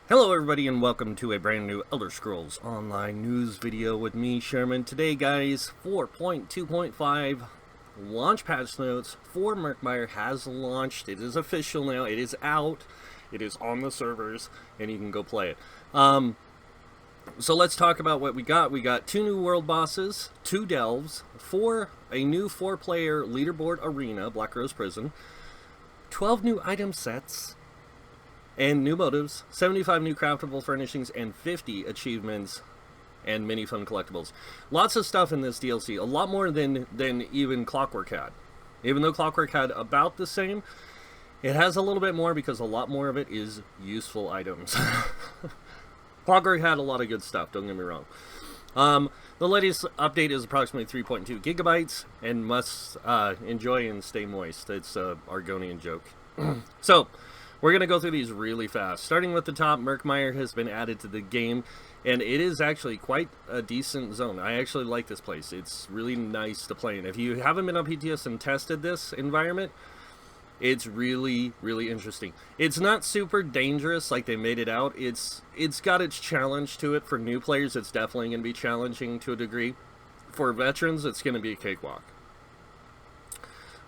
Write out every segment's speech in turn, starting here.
Hello everybody and welcome to a brand new Elder Scrolls Online news video with me, Sherman. Today guys, 4.2.5 launch patch notes for Murkmire has launched. It is official now, it is out, it is on the servers, and you can go play it. So let's talk about what we got. We got 2 new world bosses, 2 delves, a new 4-player leaderboard arena, Black Rose Prison, 12 new item sets, and new motives, 75 new craftable furnishings, and 50 achievements and many fun collectibles. Lots of stuff in this DLC, a lot more than even Clockwork had. Even though Clockwork had about the same, it has a little bit more because a lot more of it is useful items. Clockwork had a lot of good stuff, don't get me wrong. The latest update is approximately 3.2 gigabytes and must enjoy and stay moist. It's a Argonian joke. So, we're going to go through these really fast. Starting with the top, Murkmire has been added to the game, and it is actually quite a decent zone. I actually like this place. It's really nice to play in. If you haven't been on PTS and tested this environment, it's really, really interesting. It's not super dangerous like they made it out. It's got its challenge to it. For new players, it's definitely going to be challenging to a degree. For veterans, it's going to be a cakewalk.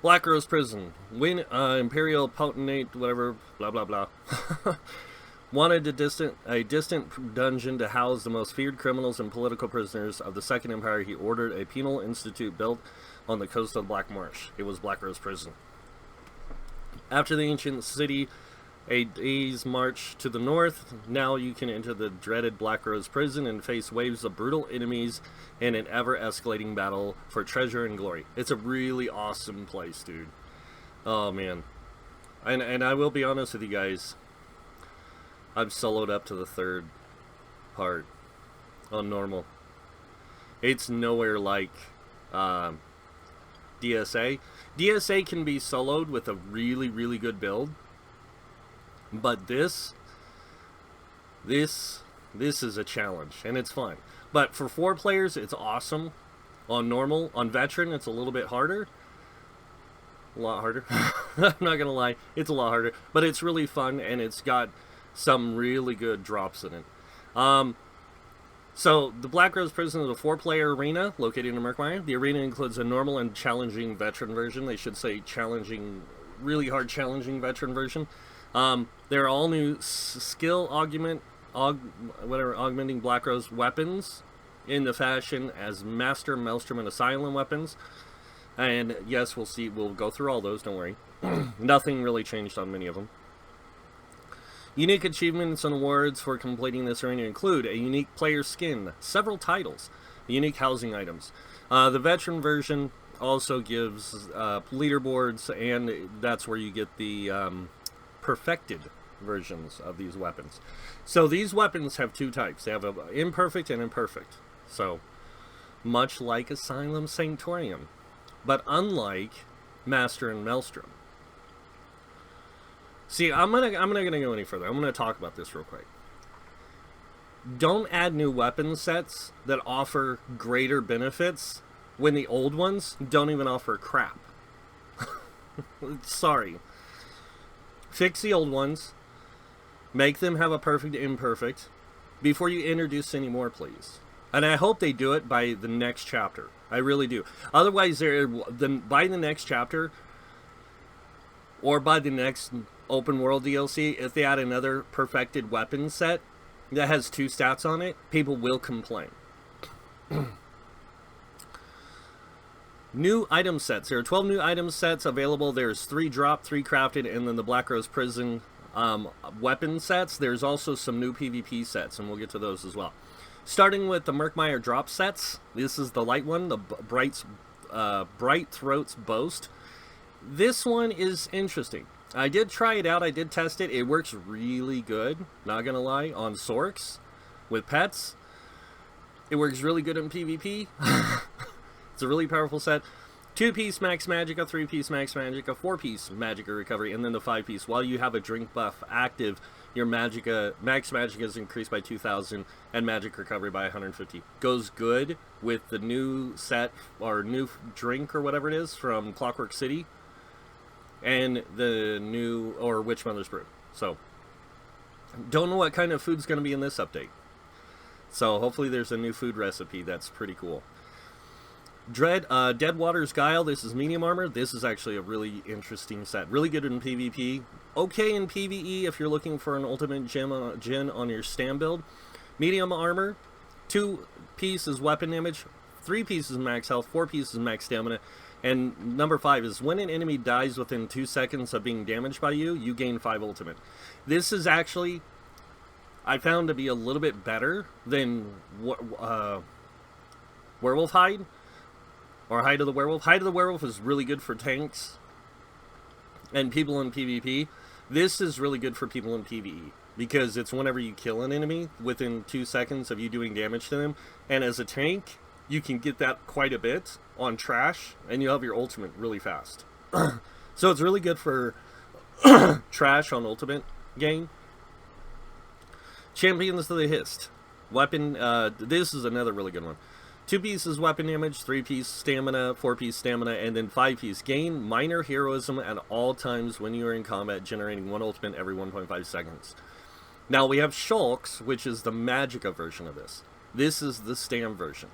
Black Rose Prison. Imperial Potentate, whatever, blah, blah, blah. Wanted a distant dungeon to house the most feared criminals and political prisoners of the Second Empire. He ordered a penal institute built on the coast of Black Marsh. It was Black Rose Prison. After the ancient city, a day's march to the north, now you can enter the dreaded Black Rose Prison and face waves of brutal enemies in an ever-escalating battle for treasure and glory. It's a really awesome place, dude. Oh, man. And I will be honest with you guys. I've soloed up to the 3rd part on normal. It's nowhere like DSA. DSA can be soloed with a really, really good build. But this is a challenge, and it's fun. But for 4 players, it's awesome. On normal, on veteran, it's a little bit harder. A lot harder. I'm not gonna lie, it's a lot harder. But it's really fun, and it's got some really good drops in it. So, the Black Rose Prison is a 4-player arena located in Murkmire. The arena includes a normal and challenging veteran version. They should say challenging, really hard challenging veteran version. There are all new skill augmenting Black Rose weapons in the fashion as Master, Maelstrom, and Asylum weapons. And yes, we'll go through all those, don't worry. Nothing really changed on many of them. Unique achievements and awards for completing this arena include a unique player skin, several titles, unique housing items. The veteran version also gives leaderboards, and that's where you get the perfected versions of these weapons. So these weapons have 2 types. They have an imperfect and imperfect. So much like Asylum Sanctorium, but unlike Master and Maelstrom. See, I'm not gonna go any further. I'm gonna talk about this real quick. Don't add new weapon sets that offer greater benefits when the old ones don't even offer crap. Sorry. Fix the old ones, make them have a perfect imperfect, before you introduce any more, please. And I hope they do it by the next chapter. I really do. Otherwise, by the next chapter, or by the next open world DLC, if they add another perfected weapon set that has 2 stats on it, people will complain. New item sets. There are 12 new item sets available. There's 3 dropped, 3 crafted, and then the Black Rose Prison weapon sets. There's also some new PvP sets, and we'll get to those as well. Starting with the Murkmire drop sets. This is the light one, the Bright Throat's Boast. This one is interesting. I did try it out. I did test it. It works really good, not gonna lie, on Sorks with pets. It works really good in PvP. It's a really powerful set. 2-piece Max Magicka, 3-piece Max Magicka, 4-piece Magicka Recovery, and then the 5-piece. While you have a drink buff active, your Max Magicka is increased by 2,000 and Magic Recovery by 150. Goes good with the new set, or new drink, or whatever it is, from Clockwork City, and the new, or Witch Mother's Brew. So, Don't know what kind of food's going to be in this update. So hopefully there's a new food recipe. That's pretty cool. Deadwater's Guile. This is medium armor. This is actually a really interesting set. Really good in PvP. Okay in PvE if you're looking for an ultimate gen on your stand build. Medium armor. 2 pieces weapon damage. 3 pieces max health. 4 pieces max stamina. And number 5 is when an enemy dies within 2 seconds of being damaged by you, you gain 5 ultimate. This is actually, I found to be a little bit better than Werewolf Hide. Or Hide of the Werewolf. Hide of the Werewolf is really good for tanks and people in PvP. This is really good for people in PvE. Because it's whenever you kill an enemy within 2 seconds of you doing damage to them. And as a tank, you can get that quite a bit on trash, and you'll have your ultimate really fast. So it's really good for trash on ultimate game. Champions of the Hist. Weapon, this is another really good one. 2 pieces weapon damage, 3 piece stamina, 4 piece stamina, and then 5 piece. Gain minor heroism at all times when you are in combat, generating 1 ultimate every 1.5 seconds. Now we have Shulks, which is the Magicka version of this. This is the Stam version,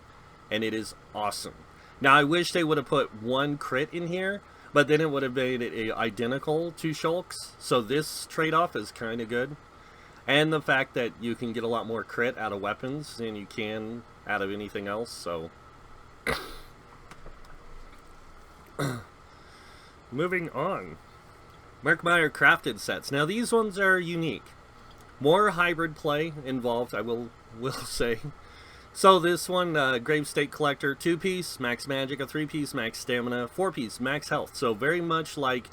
and it is awesome. Now I wish they would have put 1 crit in here, but then it would have made it identical to Shulks, so this trade-off is kind of good. And the fact that you can get a lot more crit out of weapons than you can out of anything else, so... Moving on. Murkmire crafted sets. Now these ones are unique. More hybrid play involved, I will say. So this one, Gravestake Collector, 2-piece, max magic, a 3-piece, max stamina, 4-piece, max health. So very much like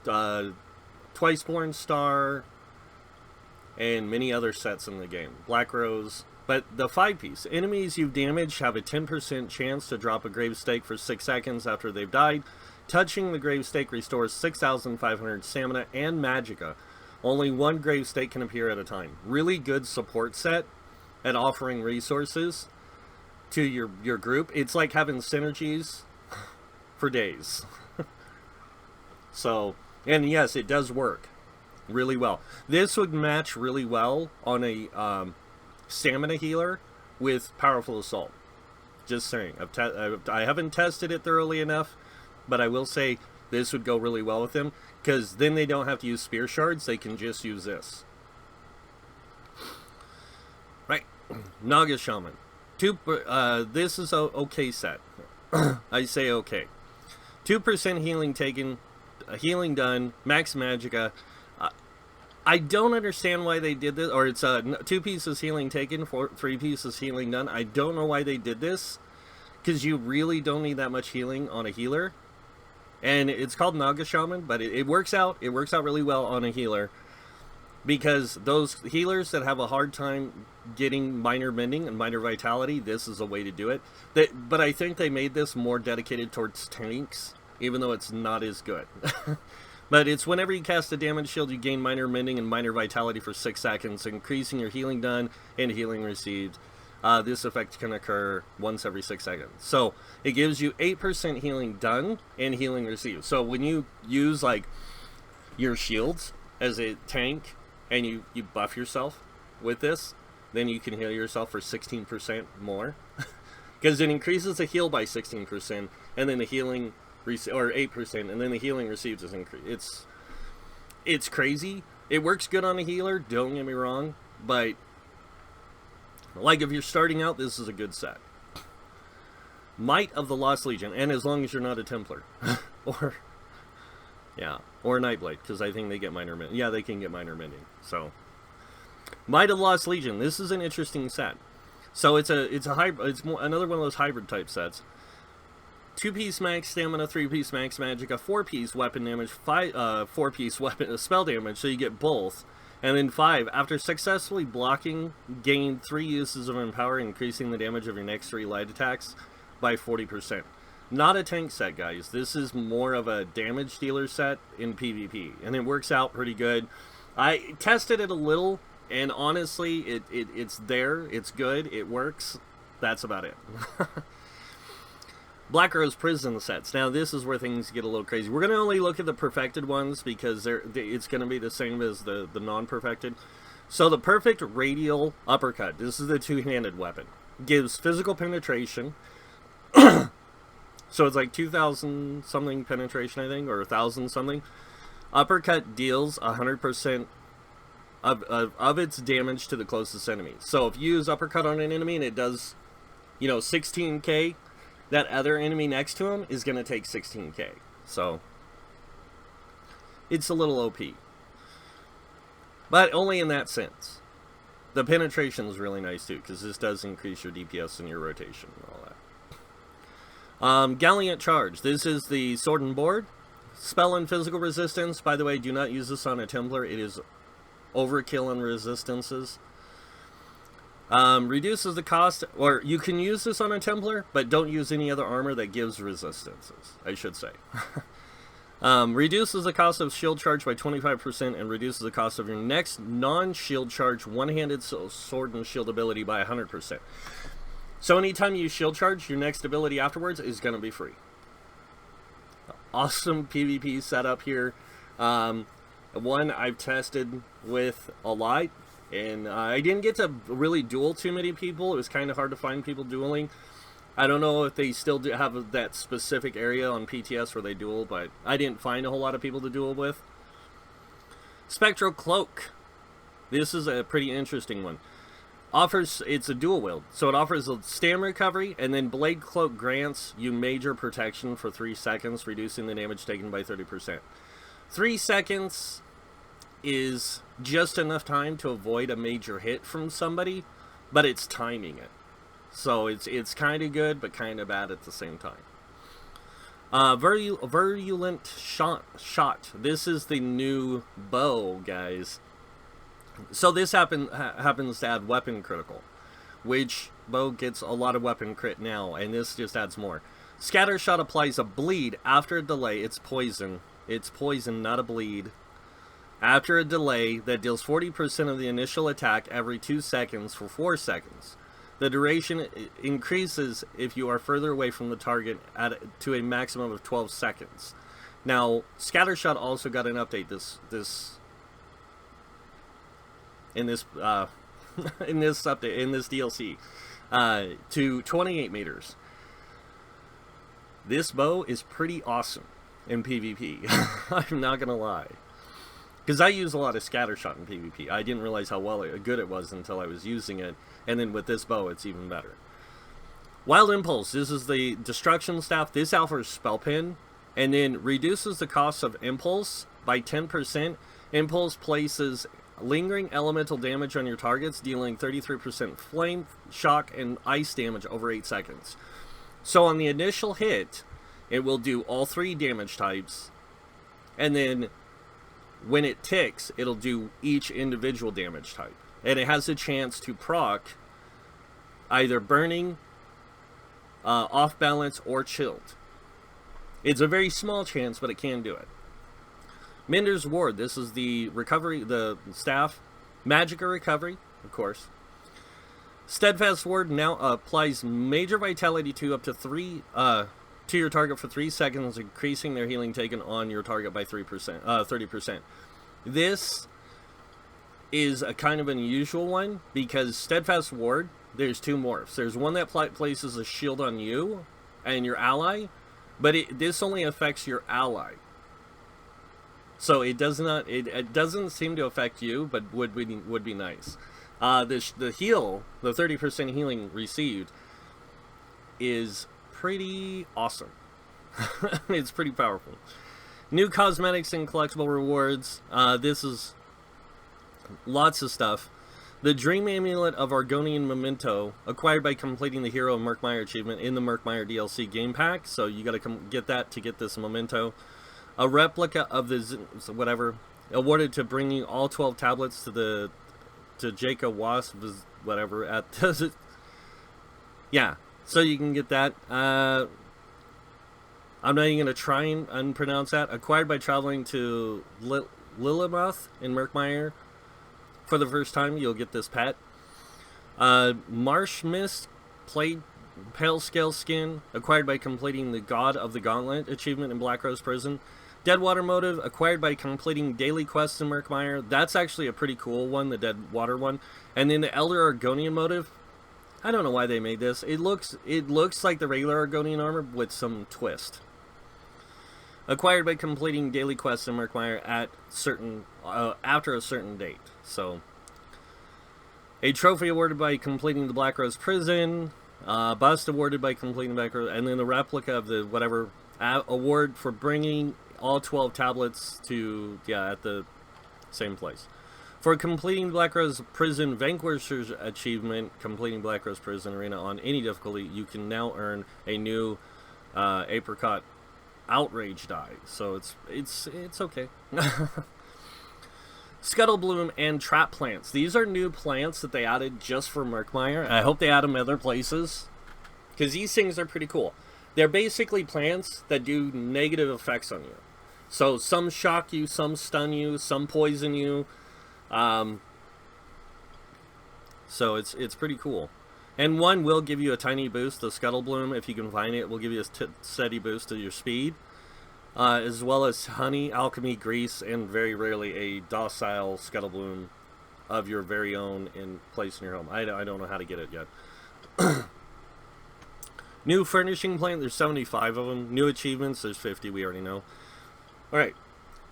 Twiceborn Star and many other sets in the game. Black Rose. But the 5-piece, enemies you've damaged have a 10% chance to drop a Gravestake for 6 seconds after they've died. Touching the Gravestake restores 6,500 stamina and magicka. Only 1 Gravestake can appear at a time. Really good support set at offering resources to your group. It's like having synergies for days. So, and yes, it does work really well. This would match really well on a stamina healer with Powerful Assault. Just saying. I haven't tested it thoroughly enough, but I will say this would go really well with them, because then they don't have to use Spear Shards, they can just use this. Right. Naga Shaman. This is a okay set. I say okay. 2% healing taken, healing done, max magicka. I don't understand why they did this, or it's 2 pieces healing taken, 3 pieces healing done. I don't know why they did this, because you really don't need that much healing on a healer. And it's called Naga Shaman, but it works out. It works out really well on a healer, because those healers that have a hard time getting minor mending and minor vitality, this is a way to do it. But I think they made this more dedicated towards tanks, even though it's not as good. But it's whenever you cast a damage shield, you gain minor mending and minor vitality for 6 seconds, increasing your healing done and healing received. This effect can occur once every 6 seconds. So it gives you 8% healing done and healing received. So when you use like your shields as a tank and you buff yourself with this, then you can heal yourself for 16% more. Because it increases the heal by 16%, and then the healing or 8%, and then the healing received is increased. It's crazy. It works good on a healer, don't get me wrong, but like if you're starting out, this is a good set. Might of the Lost Legion, and as long as you're not a Templar. or a Nightblade, because I think they get minor mending. Yeah, they can get minor mending. So Might of the Lost Legion, this is an interesting set. So it's a hybrid, it's another one of those hybrid type sets. 2-piece max stamina, 3-piece max magicka, 4-piece weapon damage, 4-piece weapon spell damage, so you get both. And then 5, after successfully blocking, gain 3 uses of Empower, increasing the damage of your next 3 light attacks by 40%. Not a tank set, guys. This is more of a damage dealer set in PvP, and it works out pretty good. I tested it a little, and honestly, it's there, it's good, it works. That's about it. Black Rose Prison sets. Now this is where things get a little crazy. We're going to only look at the perfected ones because it's going to be the same as the non-perfected. So the perfect radial uppercut, this is the two-handed weapon, gives physical penetration. So it's like 2,000 something penetration, I think, or 1,000 something. Uppercut deals 100% of its damage to the closest enemy. So if you use uppercut on an enemy and it does, 16k, that other enemy next to him is going to take 16k. So it's a little OP. But only in that sense. The penetration is really nice too, because this does increase your DPS and your rotation and all that. Gallant Charge. This is the sword and board. Spell and physical resistance. By the way, do not use this on a Templar. It is overkill in resistances. Reduces the cost, or you can use this on a Templar, but don't use any other armor that gives resistances, I should say. Reduces the cost of shield charge by 25% and reduces the cost of your next non-shield charge one-handed sword and shield ability by 100%. So anytime you shield charge, your next ability afterwards is going to be free. Awesome PvP setup here. One I've tested with a lot, and I didn't get to really duel too many people. It was kind of hard to find people dueling. I don't know if they still do have that specific area on PTS where they duel, but I didn't find a whole lot of people to duel with. Spectral Cloak. This is a pretty interesting one. It's a dual wield, so it offers a stam recovery, and then Blade Cloak grants you major protection for 3 seconds, reducing the damage taken by 30%. 3 seconds is just enough time to avoid a major hit from somebody, but it's timing it. So it's kind of good, but kind of bad at the same time. Virulent Shot. This is the new bow, guys. So this happens to add weapon critical, which bow gets a lot of weapon crit now, and this just adds more. Scattershot applies a bleed after a delay. It's poison. It's poison, not a bleed. After a delay that deals 40% of the initial attack every 2 seconds for 4 seconds. The duration increases if you are further away from the target to a maximum of 12 seconds. Now, Scattershot also got an update in this DLC to 28 meters. This bow is pretty awesome in PvP. I'm not gonna lie, because I use a lot of Scattershot in PvP. I didn't realize how good it was until I was using it, and then with this bow, it's even better. Wild Impulse. This is the Destruction Staff. This offers Spell Pin, and then reduces the cost of Impulse by 10%. Impulse places lingering elemental damage on your targets, dealing 33% flame, shock, and ice damage over 8 seconds. So on the initial hit, it will do all 3 damage types, and then when it ticks, it'll do each individual damage type. And it has a chance to proc either burning, off balance, or chilled. It's a very small chance, but it can do it. Menders Ward. This is the recovery, the staff. Magicka recovery, of course. Steadfast Ward now applies major vitality to up to 3 to your target for 3 seconds, increasing their healing taken on your target by 30%. This is a kind of unusual one because Steadfast Ward, there's 2 morphs. There's one that places a shield on you and your ally, but this only affects your ally. So it doesn't seem to affect you, but would be nice. The heal, the 30% healing received, is pretty awesome. It's pretty powerful. New cosmetics and collectible rewards. This is lots of stuff. The Dream Amulet of Argonian Memento, acquired by completing the Hero of Murkmire achievement in the Murkmire DLC game pack. So you got to get that to get this Memento. A replica of the whatever, awarded to bringing all 12 tablets to Jacob Wasp, whatever, at yeah, so you can get that. I'm not even going to try and unpronounce that. Acquired by traveling to Lillemoth in Murkmire for the first time, you'll get this pet. Marsh Mist Pale Scale Skin, acquired by completing the God of the Gauntlet achievement in Black Rose Prison. Deadwater motive, acquired by completing daily quests in Murkmire. That's actually a pretty cool one, the Deadwater one. And then the Elder Argonian motive. I don't know why they made this. It looks like the regular Argonian armor with some twist. Acquired by completing daily quests in Murkmire at after a certain date. So, a trophy awarded by completing the Black Rose Prison. Bust awarded by completing the Black Rose, and then the replica of the whatever award for bringing all 12 tablets to at the same place. For completing Black Rose Prison Vanquisher's achievement, completing Black Rose Prison Arena on any difficulty, you can now earn a new Apricot Outrage die. So it's okay. Scuttle Bloom and Trap Plants. These are new plants that they added just for Murkmire. I hope they add them other places, because these things are pretty cool. They're basically plants that do negative effects on you. So some shock you, some stun you, some poison you. So it's pretty cool. And one will give you a tiny boost. The Scuttle Bloom, if you can find it, will give you a steady boost to your speed. As well as honey, alchemy, grease, and very rarely a docile Scuttle Bloom of your very own in place in your home. I don't know how to get it yet. New Furnishing Plan, there's 75 of them. New achievements, there's 50, we already know. Alright,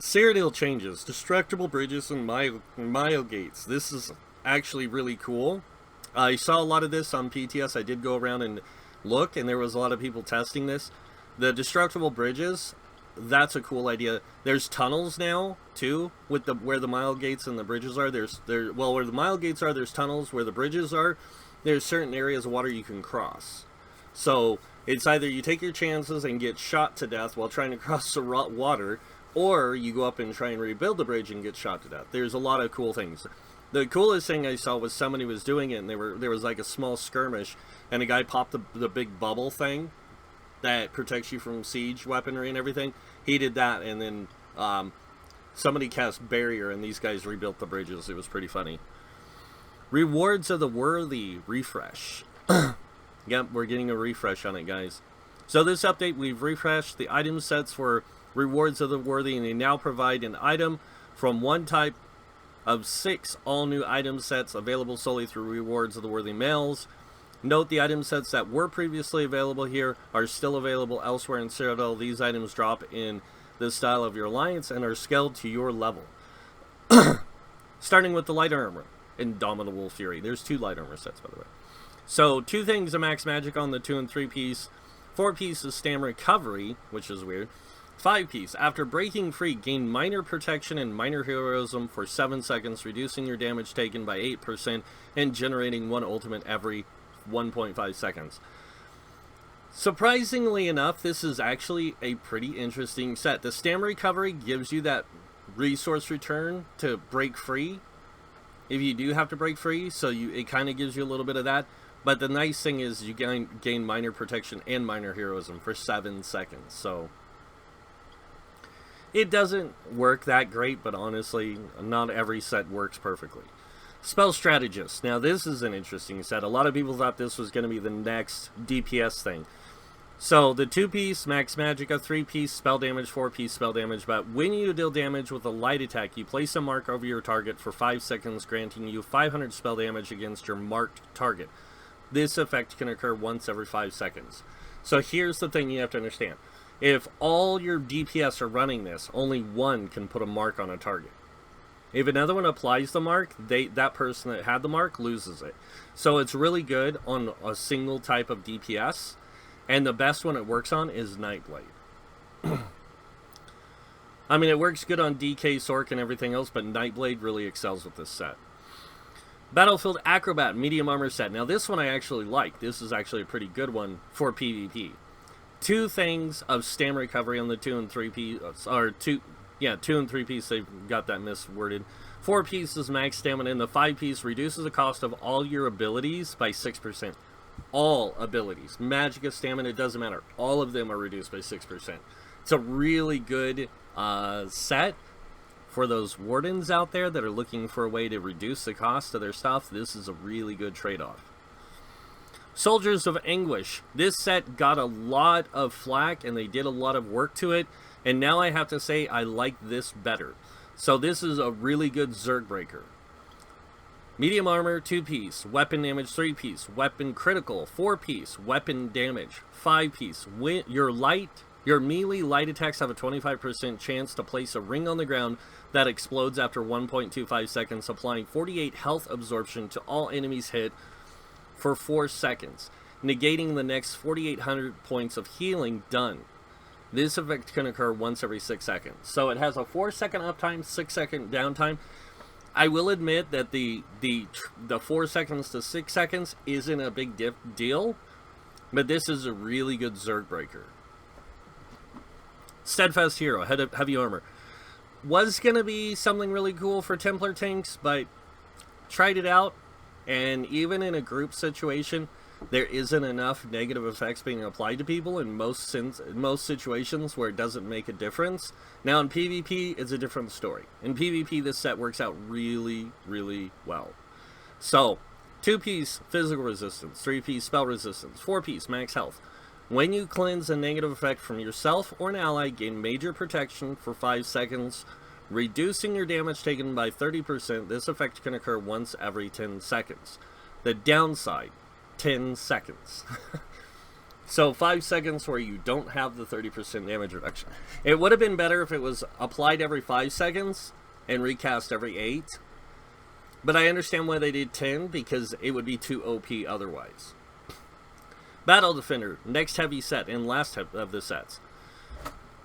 Cyrodiil changes, destructible bridges, and mile gates. This is actually really cool. I saw a lot of this on PTS. I did go around and look, and there was a lot of people testing this. The destructible bridges, that's a cool idea. There's tunnels now too, with where the mile gates and the bridges are. Where the mile gates are, there's tunnels. Where the bridges are, there's certain areas of water you can cross. So it's either you take your chances and get shot to death while trying to cross the water, or you go up and try and rebuild the bridge and get shot to death. There's a lot of cool things. The coolest thing I saw was somebody was doing it, and there was like a small skirmish, and a guy popped the big bubble thing that protects you from siege weaponry and everything. He did that, and then somebody cast barrier, and these guys rebuilt the bridges. It was pretty funny. Rewards of the Worthy refresh. Yep, we're getting a refresh on it, guys. So this update, we've refreshed the item sets for Rewards of the Worthy, and they now provide an item from one type of 6 all-new item sets available solely through Rewards of the Worthy males. Note the item sets that were previously available here are still available elsewhere in Cyrodiil. These items drop in the style of your alliance and are scaled to your level. Starting with the light armor, Indomitable Fury. There's 2 light armor sets, by the way. So 2 things of max magic on the 2 and 3 piece. 4 piece is stam recovery, which is weird. 5 piece, after breaking free, gain minor protection and minor heroism for 7 seconds, reducing your damage taken by 8% and generating 1 ultimate every 1.5 seconds. Surprisingly enough, this is actually a pretty interesting set. The stam recovery gives you that resource return to break free if you do have to break free, so it kind of gives you a little bit of that. But the nice thing is you gain minor protection and minor heroism for 7 seconds. So it doesn't work that great, but honestly, not every set works perfectly. Spell Strategist. Now this is an interesting set. A lot of people thought this was going to be the next DPS thing. So the 2-piece max magic, a 3-piece spell damage, 4-piece spell damage, but when you deal damage with a light attack, you place a mark over your target for 5 seconds, granting you 500 spell damage against your marked target. This effect can occur once every 5 seconds. So here's the thing you have to understand. If all your DPS are running this, only one can put a mark on a target. If another one applies the mark, that person that had the mark loses it. So it's really good on a single type of DPS, and the best one it works on is Nightblade. I mean, it works good on DK, Sork, and everything else, but Nightblade really excels with this set. Battlefield Acrobat medium armor set. Now this one I actually like. This is actually a pretty good one for PvP. 2 things of stam recovery on the 2 and 3 piece, or 2 and 3 piece, they've got that misworded. 4 pieces max stamina, and the 5 piece reduces the cost of all your abilities by 6%. All abilities. Magicka, stamina, it doesn't matter. All of them are reduced by 6%. It's a really good set for those Wardens out there that are looking for a way to reduce the cost of their stuff. This is a really good trade-off. Soldiers of Anguish. This set got a lot of flack, and they did a lot of work to it. And now I have to say I like this better. So this is a really good Zerg breaker. Medium armor, 2-piece. Weapon damage, 3-piece. Weapon critical, 4-piece. Weapon damage, 5-piece. Your melee light attacks have a 25% chance to place a ring on the ground that explodes after 1.25 seconds, applying 48 health absorption to all enemies hit for 4 seconds, negating the next 4,800 points of healing done. This effect can occur once every 6 seconds. So it has a 4-second uptime, 6-second downtime. I will admit that the 4 seconds to 6 seconds isn't a big deal, but this is a really good Zerg breaker. Steadfast Hero, heavy armor. Was going to be something really cool for Templar tanks, but tried it out, and even in a group situation, there isn't enough negative effects being applied to people in most situations where it doesn't make a difference. Now in PvP, it's a different story. In PvP, this set works out really, really well. So, 2-piece physical resistance, 3-piece spell resistance, 4-piece max health. When you cleanse a negative effect from yourself or an ally, gain major protection for 5 seconds, reducing your damage taken by 30%. This effect can occur once every 10 seconds. The downside, 10 seconds. So 5 seconds where you don't have the 30% damage reduction. It would have been better if it was applied every 5 seconds and recast every 8. But I understand why they did 10, because it would be too OP otherwise. Battle Defender, next heavy set and last of the sets.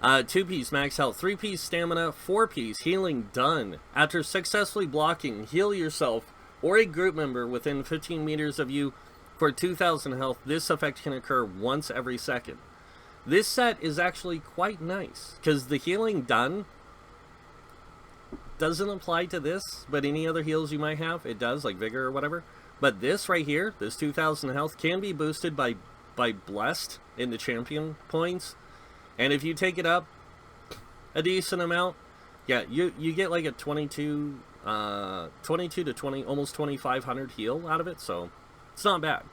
2-piece max health, 3-piece stamina, 4-piece healing done. After successfully blocking, heal yourself or a group member within 15 meters of you for 2,000 health. This effect can occur once every second. This set is actually quite nice, because the healing done doesn't apply to this, but any other heals you might have, it does, like Vigor or whatever. But this right here, this 2,000 health, can be boosted by Blessed in the champion points. And if you take it up a decent amount, yeah, you get like a 22 to 20, almost 2,500 heal out of it, so it's not bad.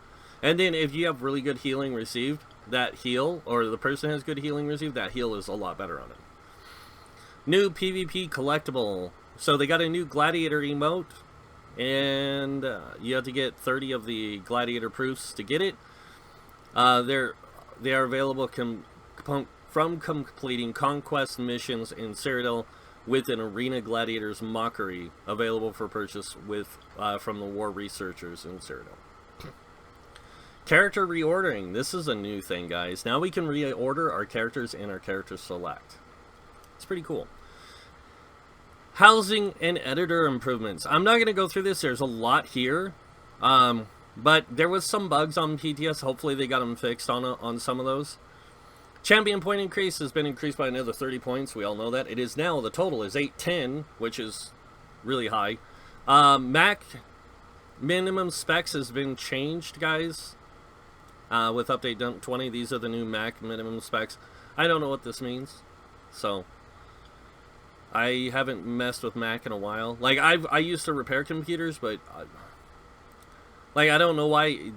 And then if you have really good healing received, that heal, or the person has good healing received, that heal is a lot better on it. New PvP collectible. So they got a new Gladiator emote, and you have to get 30 of the Gladiator proofs to get it. They are available from completing conquest missions in Cyrodiil with an Arena Gladiator's Mockery available for purchase from the war researchers in Cyrodiil. Character reordering. This is a new thing, guys. Now we can reorder our characters in our character select. It's pretty cool. Housing and editor improvements. I'm not going to go through this. There's a lot here. But there was some bugs on PTS. Hopefully they got them fixed on some of those. Champion point increase has been increased by another 30 points. We all know that. It is now, the total is 810, which is really high. Mac minimum specs has been changed, guys. With update 20, these are the new Mac minimum specs. I don't know what this means, so I haven't messed with Mac in a while. Like, I used to repair computers, but like, I don't know why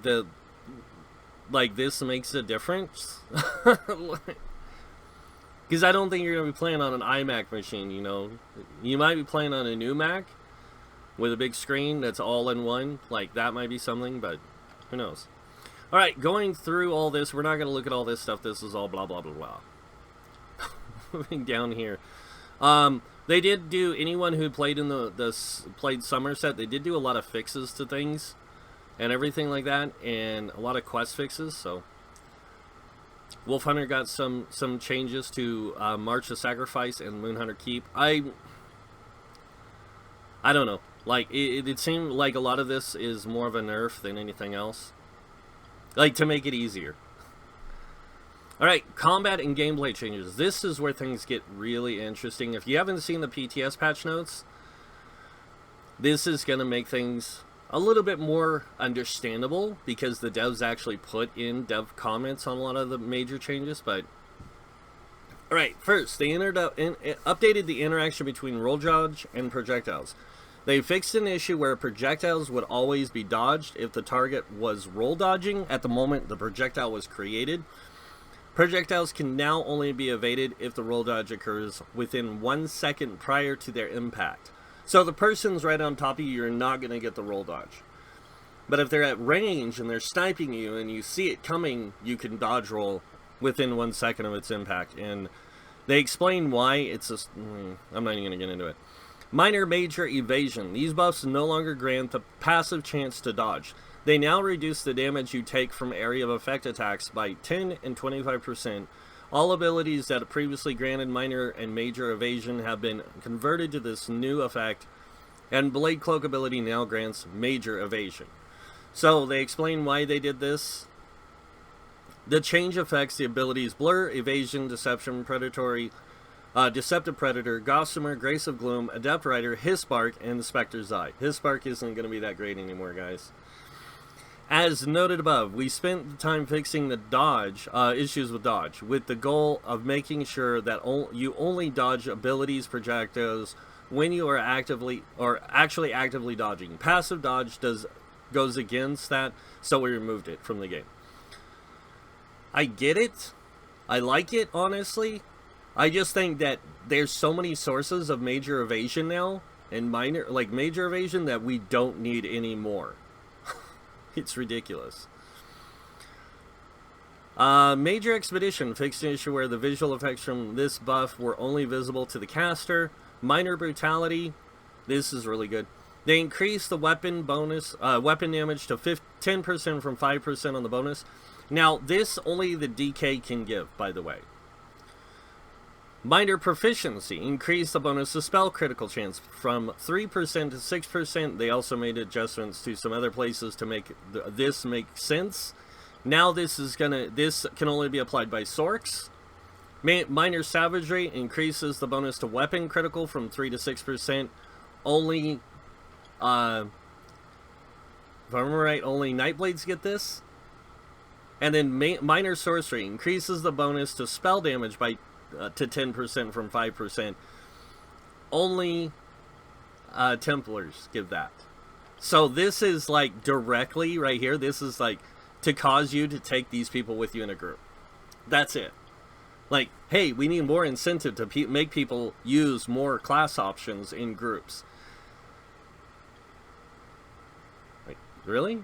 this makes a difference. Because I don't think you're going to be playing on an iMac machine, you know. You might be playing on a new Mac with a big screen that's all in one. Like, that might be something, but who knows. Alright, going through all this, we're not going to look at all this stuff. This is all blah, blah, blah, blah. Moving down here. They did do, anyone who played in played Somerset, they did do a lot of fixes to things and everything like that, and a lot of quest fixes. So Wolf Hunter got some changes to March of Sacrifice and Moonhunter Keep. I don't know. Like, it seemed like a lot of this is more of a nerf than anything else. Like, to make it easier. Alright, combat and gameplay changes. This is where things get really interesting. If you haven't seen the PTS patch notes, this is going to make things a little bit more understandable, because the devs actually put in dev comments on a lot of the major changes. But alright, first, they updated the interaction between roll dodge and projectiles. They fixed an issue where projectiles would always be dodged if the target was roll dodging at the moment the projectile was created. Projectiles can now only be evaded if the roll dodge occurs within 1 second prior to their impact. So the person's right on top of you, you're not going to get the roll dodge. But if they're at range and they're sniping you and you see it coming, you can dodge roll within 1 second of its impact. And they explain why. It's just, I'm not even going to get into it. Minor Major Evasion. These buffs no longer grant the passive chance to dodge. They now reduce the damage you take from area of effect attacks by 10 and 25%. All abilities that previously granted minor and major evasion have been converted to this new effect, and Blade Cloak ability now grants major evasion. So they explain why they did this. The change affects the abilities Blur, Evasion, Deception, Predatory, Deceptive Predator, Gossamer, Grace of Gloom, Adept Rider, His Spark, and the Specter's Eye. His Spark isn't going to be that great anymore, guys. As noted above, we spent the time fixing the dodge issues with dodge, with the goal of making sure that you only dodge abilities projectiles when you are actually actively dodging. Passive dodge goes against that, so we removed it from the game. I get it. I like it, honestly. I just think that there's so many sources of major evasion now, and major evasion, that we don't need anymore. It's ridiculous. Major Expedition fixed an issue where the visual effects from this buff were only visible to the caster. Minor Brutality. This is really good. They increased the weapon bonus, weapon damage to 10% from 5% on the bonus. Now, this only the DK can give, by the way. Minor Proficiency increased the bonus to spell critical chance from 3% to 6%. They also made adjustments to some other places to make this make sense. Now this can only be applied by Sorks. Minor Savagery increases the bonus to weapon critical from 3 to 6%. Only, if I remember right, only Nightblades get this. And then Minor Sorcery increases the bonus to spell damage by to 10% from 5%. Only Templars give that. So this is like directly right here. This is like to cause you to take these people with you in a group. That's it. Like, hey, we need more incentive to make people use more class options in groups. Like, really?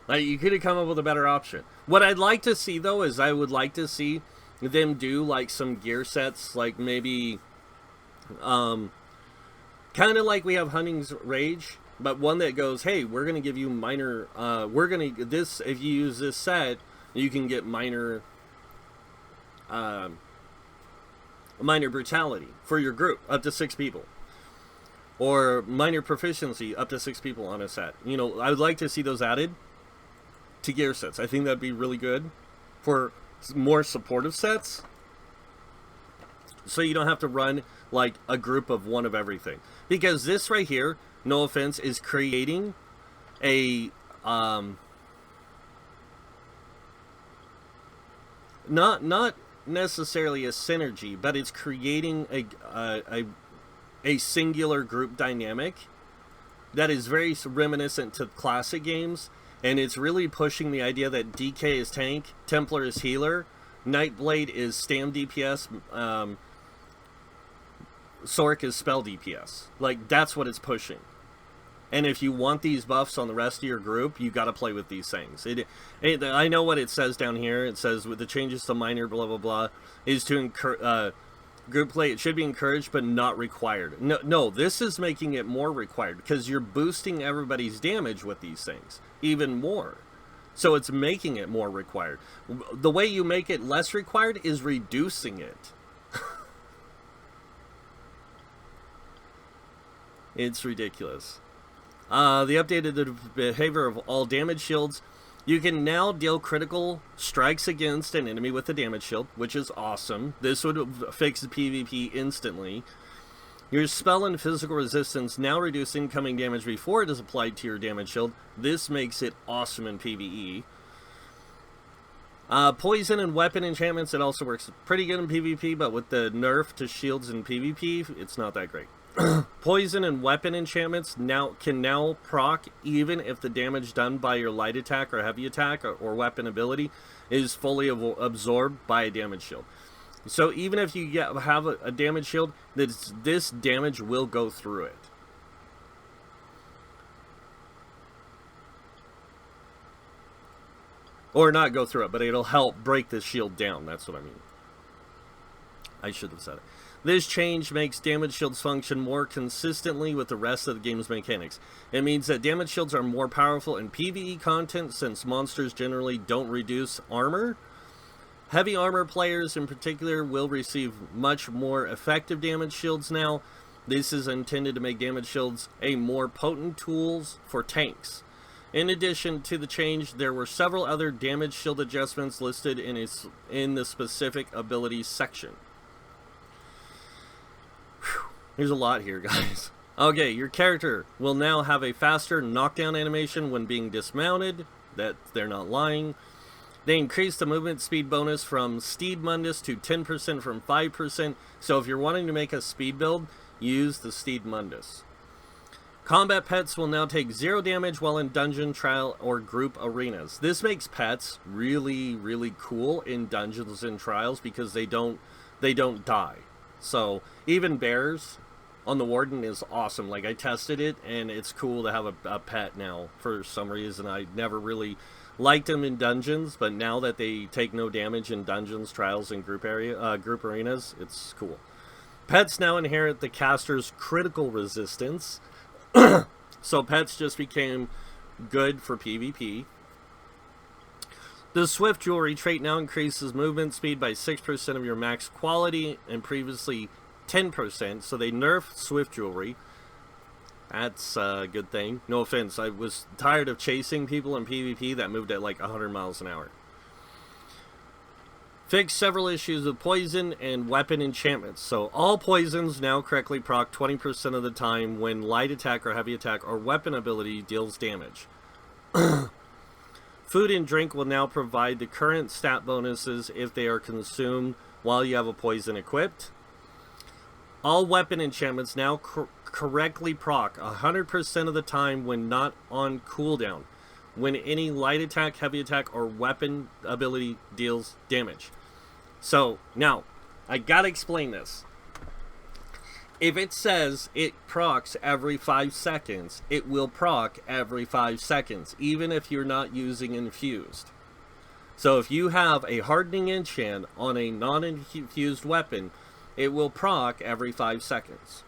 Like, you could have come up with a better option. What I'd like to see, though, is I would like to see them do like some gear sets, like maybe kind of like we have Hunting's Rage, but one that goes, hey, we're gonna give you minor if you use this set, you can get minor Brutality for your group up to 6 people, or Minor Proficiency up to 6 people on a set. You know, I would like to see those added to gear sets. I think that'd be really good for more supportive sets, so you don't have to run like a group of one of everything, because this right here, no offense, is creating a not necessarily a synergy, but it's creating a singular group dynamic that is very reminiscent to classic games. And it's really pushing the idea that DK is tank, Templar is healer, Nightblade is stam DPS, Sork is spell DPS. Like, that's what it's pushing. And if you want these buffs on the rest of your group, you got to play with these things. I know what it says down here. It says with the changes to minor blah blah blah is to encourage group play. It should be encouraged but not required. No, this is making it more required, because you're boosting everybody's damage with these things even more. So it's making it more required. The way you make it less required is reducing it. It's ridiculous. They updated the behavior of all damage shields. You can now deal critical strikes against an enemy with a damage shield, which is awesome. This would fix the PvP instantly. Your spell and physical resistance now reduce incoming damage before it is applied to your damage shield. This makes it awesome in PvE. Poison and weapon enchantments, it also works pretty good in PvP, but with the nerf to shields in PvP, it's not that great. Poison and weapon enchantments can now proc even if the damage done by your light attack or heavy attack or weapon ability is fully absorbed by a damage shield. So even if you have a damage shield, this damage will go through it. Or not go through it, but it'll help break the shield down. That's what I mean. I should have said it. This change makes damage shields function more consistently with the rest of the game's mechanics. It means that damage shields are more powerful in PvE content since monsters generally don't reduce armor. Heavy armor players in particular will receive much more effective damage shields now. This is intended to make damage shields a more potent tools for tanks. In addition to the change, there were several other damage shield adjustments listed in the specific abilities section. There's a lot here, guys. Okay, your character will now have a faster knockdown animation when being dismounted. That they're not lying. They increased the movement speed bonus from Steed Mundus to 10% from 5%. So if you're wanting to make a speed build, use the Steed Mundus. Combat pets will now take 0 damage while in dungeon, trial, or group arenas. This makes pets really, really cool in dungeons and trials because they don't die. So even bears on the Warden is awesome. Like, I tested it, and it's cool to have a pet now. For some reason, I never really liked them in dungeons, but now that they take no damage in dungeons, trials, and group arenas, it's cool. Pets now inherit the caster's critical resistance, so pets just became good for PvP. The Swift Jewelry trait now increases movement speed by 6% of your max quality, and previously 10%, so they nerfed Swift Jewelry. That's a good thing. No offense, I was tired of chasing people in PvP that moved at like 100 miles an hour. Fixed several issues of poison and weapon enchantments. So all poisons now correctly proc 20% of the time when light attack or heavy attack or weapon ability deals damage. Food and drink will now provide the current stat bonuses if they are consumed while you have a poison equipped. All weapon enchantments now correctly proc 100% of the time when not on cooldown, when any light attack, heavy attack, or weapon ability deals damage. So, now, I gotta explain this. If it says it procs every 5 seconds, it will proc every 5 seconds, even if you're not using infused. So if you have a hardening enchant on a non-infused weapon, it will proc every 5 seconds.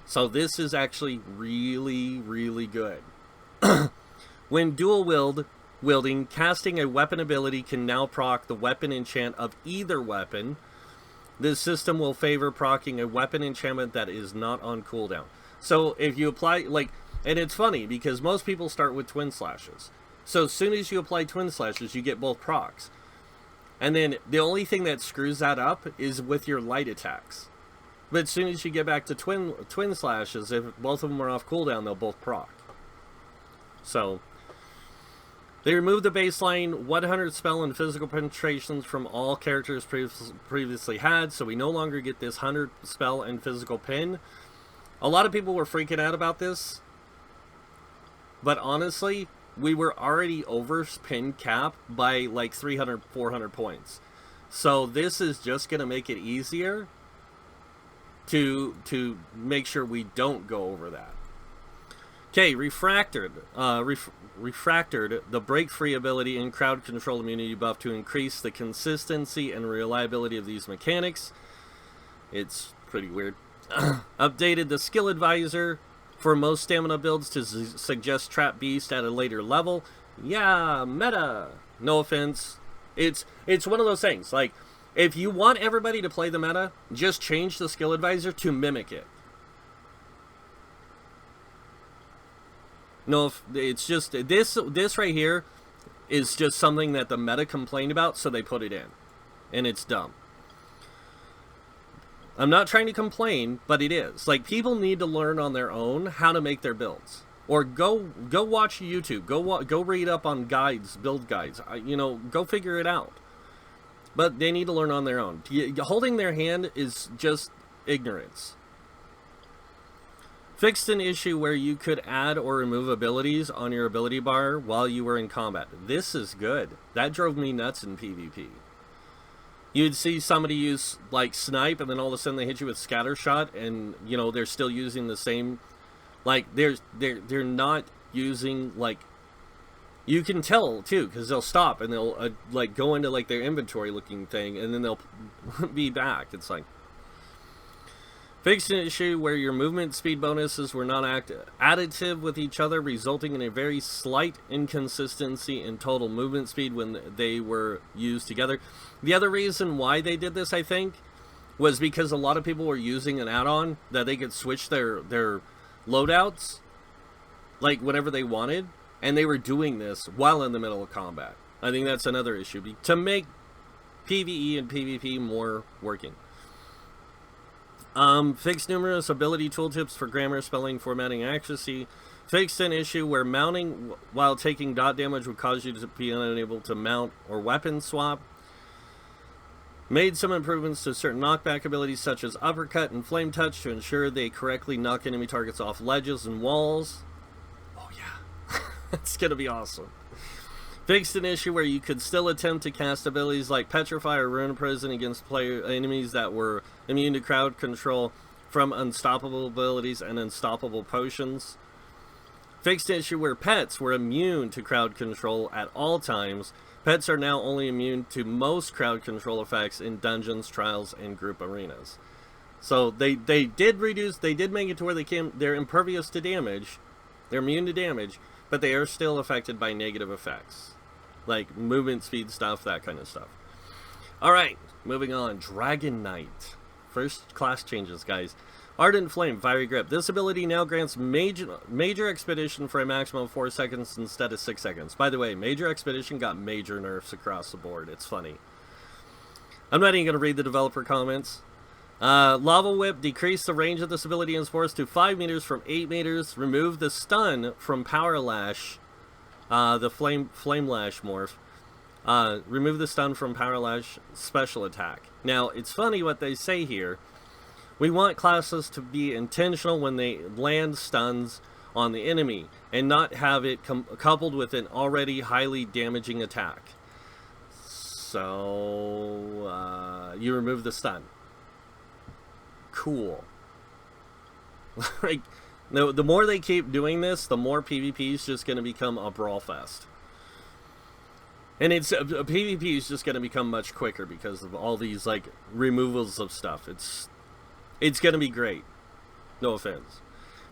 So this is actually really, really good. When dual wielding, casting a weapon ability can now proc the weapon enchant of either weapon. This system will favor proccing a weapon enchantment that is not on cooldown. So if you apply, like, and it's funny because most people start with Twin Slashes. So as soon as you apply Twin Slashes, you get both procs. And then the only thing that screws that up is with your light attacks. But as soon as you get back to twin Slashes, if both of them are off cooldown, they'll both proc. So they removed the baseline 100 spell and physical penetrations from all characters previously had, so we no longer get this 100 spell and physical pen. A lot of people were freaking out about this, but honestly, we were already over pin cap by like 300, 400 points. So this is just going to make it easier to make sure we don't go over that. Okay, Refractored, the break free ability and crowd control immunity buff to increase the consistency and reliability of these mechanics. It's pretty weird. Updated the skill advisor for most stamina builds to suggest Trap Beast at a later level. Yeah, meta. No offense. It's one of those things. Like, if you want everybody to play the meta, just change the skill advisor to mimic it. No, it's just this right here is just something that the meta complained about, so they put it in, and it's dumb. I'm not trying to complain, but it is. Like, people need to learn on their own how to make their builds, or go watch YouTube, go read up on guides, build guides. Go figure it out. But they need to learn on their own. Holding their hand is just ignorance. Fixed an issue where you could add or remove abilities on your ability bar while you were in combat. This is good. That drove me nuts in PvP. You'd see somebody use, like, snipe, and then all of a sudden they hit you with Scattershot, and, you know, they're still using the same... Like, they're not using, like... You can tell, too, because they'll stop, and they'll, like, go into, like, their inventory-looking thing, and then they'll be back. It's like... Fixed an issue where your movement speed bonuses were not additive with each other, resulting in a very slight inconsistency in total movement speed when they were used together. The other reason why they did this, I think, was because a lot of people were using an add-on that they could switch their loadouts, like, whenever they wanted, and they were doing this while in the middle of combat. I think that's another issue, to make PvE and PvP more working. Fixed numerous ability tooltips for grammar, spelling, formatting, accuracy. Fixed an issue where mounting while taking dot damage would cause you to be unable to mount or weapon swap. Made some improvements to certain knockback abilities such as uppercut and flame touch to ensure they correctly knock enemy targets off ledges and walls. Oh yeah, that's gonna be awesome. Fixed an issue where you could still attempt to cast abilities like Petrify or Ruin Prison against enemies that were immune to crowd control from unstoppable abilities and unstoppable potions. Fixed an issue where pets were immune to crowd control at all times. Pets are now only immune to most crowd control effects in dungeons, trials, and group arenas. So they did make it to where they're impervious to damage. They're immune to damage, but they are still affected by negative effects. Like movement speed stuff, that kind of stuff. Alright, moving on. Dragon Knight. First class changes, guys. Ardent Flame, Fiery Grip. This ability now grants major expedition for a maximum of 4 seconds instead of 6 seconds. By the way, Major Expedition got major nerfs across the board. It's funny. I'm not even going to read the developer comments. Lava Whip, decrease the range of this ability in force to 5 meters from 8 meters. Remove the stun from Paralyze, the Flame Lash morph. Remove the stun from Paralyze special attack. Now, it's funny what they say here. We want classes to be intentional when they land stuns on the enemy, and not have it coupled with an already highly damaging attack. So, you remove the stun. Cool. Like, no, the more they keep doing this, the more PvP is just going to become a brawl fest. And PvP is just going to become much quicker because of all these, like, removals of stuff. It's going to be great. No offense.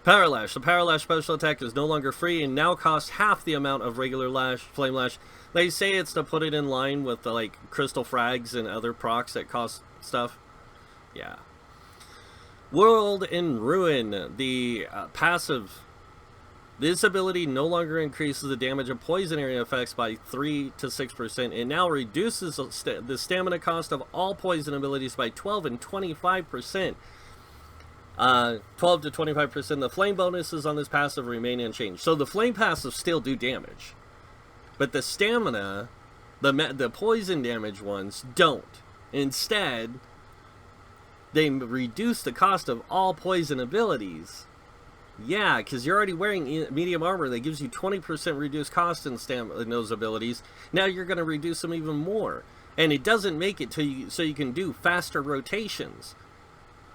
Parallash. The Parallash special attack is no longer free and now costs half the amount of regular Flame Lash. They say it's to put it in line with the, like, Crystal Frags and other procs that cost stuff. Yeah. World in Ruin. The passive. This ability no longer increases the damage of poison area effects by 3 to 6%. It now reduces the stamina cost of all poison abilities by 12 and 25%. 12 to 25%. The flame bonuses on this passive remain unchanged. So the flame passives still do damage, but the stamina, the poison damage ones don't. Instead, they reduce the cost of all poison abilities. Yeah, because you're already wearing medium armor that gives you 20% reduced cost in those abilities. Now you're going to reduce them even more. And it doesn't make it so you can do faster rotations.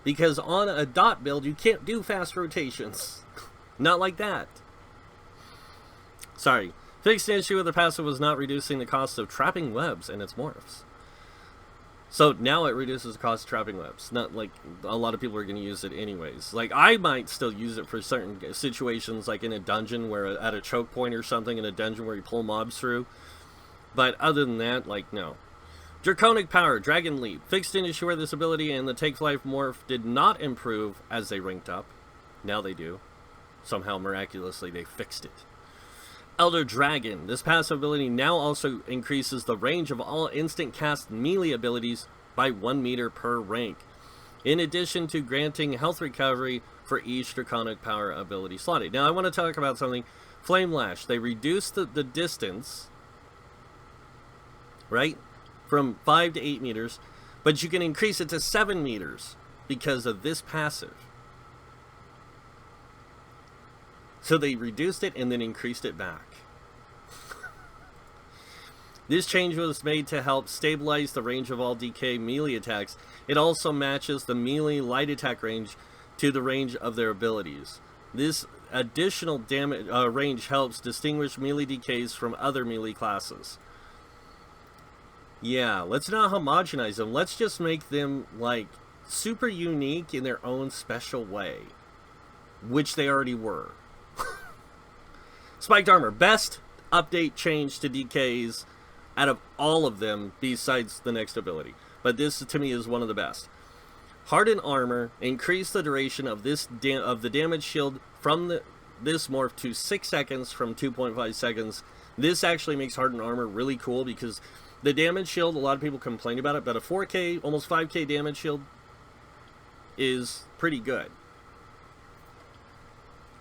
Because on a dot build, you can't do fast rotations. Not like that. Sorry. Fixed issue with the passive was not reducing the cost of trapping webs and its morphs. So now it reduces the cost of trapping webs. Not like a lot of people are going to use it anyways. Like, I might still use it for certain situations, like in a dungeon where at a choke point or something, in a dungeon where you pull mobs through. But other than that, like, no. Draconic Power, Dragon Leap. Fixed an issue where this ability and the Take Flight morph did not improve as they ranked up. Now they do. Somehow, miraculously, they fixed it. Elder Dragon. This passive ability now also increases the range of all instant cast melee abilities by 1 meter per rank, in addition to granting health recovery for each Draconic Power ability slotted. Now I want to talk about something. Flame Lash. They reduced the distance, right, from 5 to 8 meters, but you can increase it to 7 meters because of this passive. So they reduced it and then increased it back. This change was made to help stabilize the range of all DK melee attacks. It also matches the melee light attack range to the range of their abilities. This additional damage range helps distinguish melee DKs from other melee classes. Yeah, let's not homogenize them. Let's just make them, like, super unique in their own special way. Which they already were. Spiked Armor. Best update change to DKs out of all of them besides the next ability. But this, to me, is one of the best. Hardened Armor. Increase the duration of the damage shield from this morph to 6 seconds from 2.5 seconds. This actually makes Hardened Armor really cool because the damage shield, a lot of people complain about it, but a 4K, almost 5K damage shield is pretty good.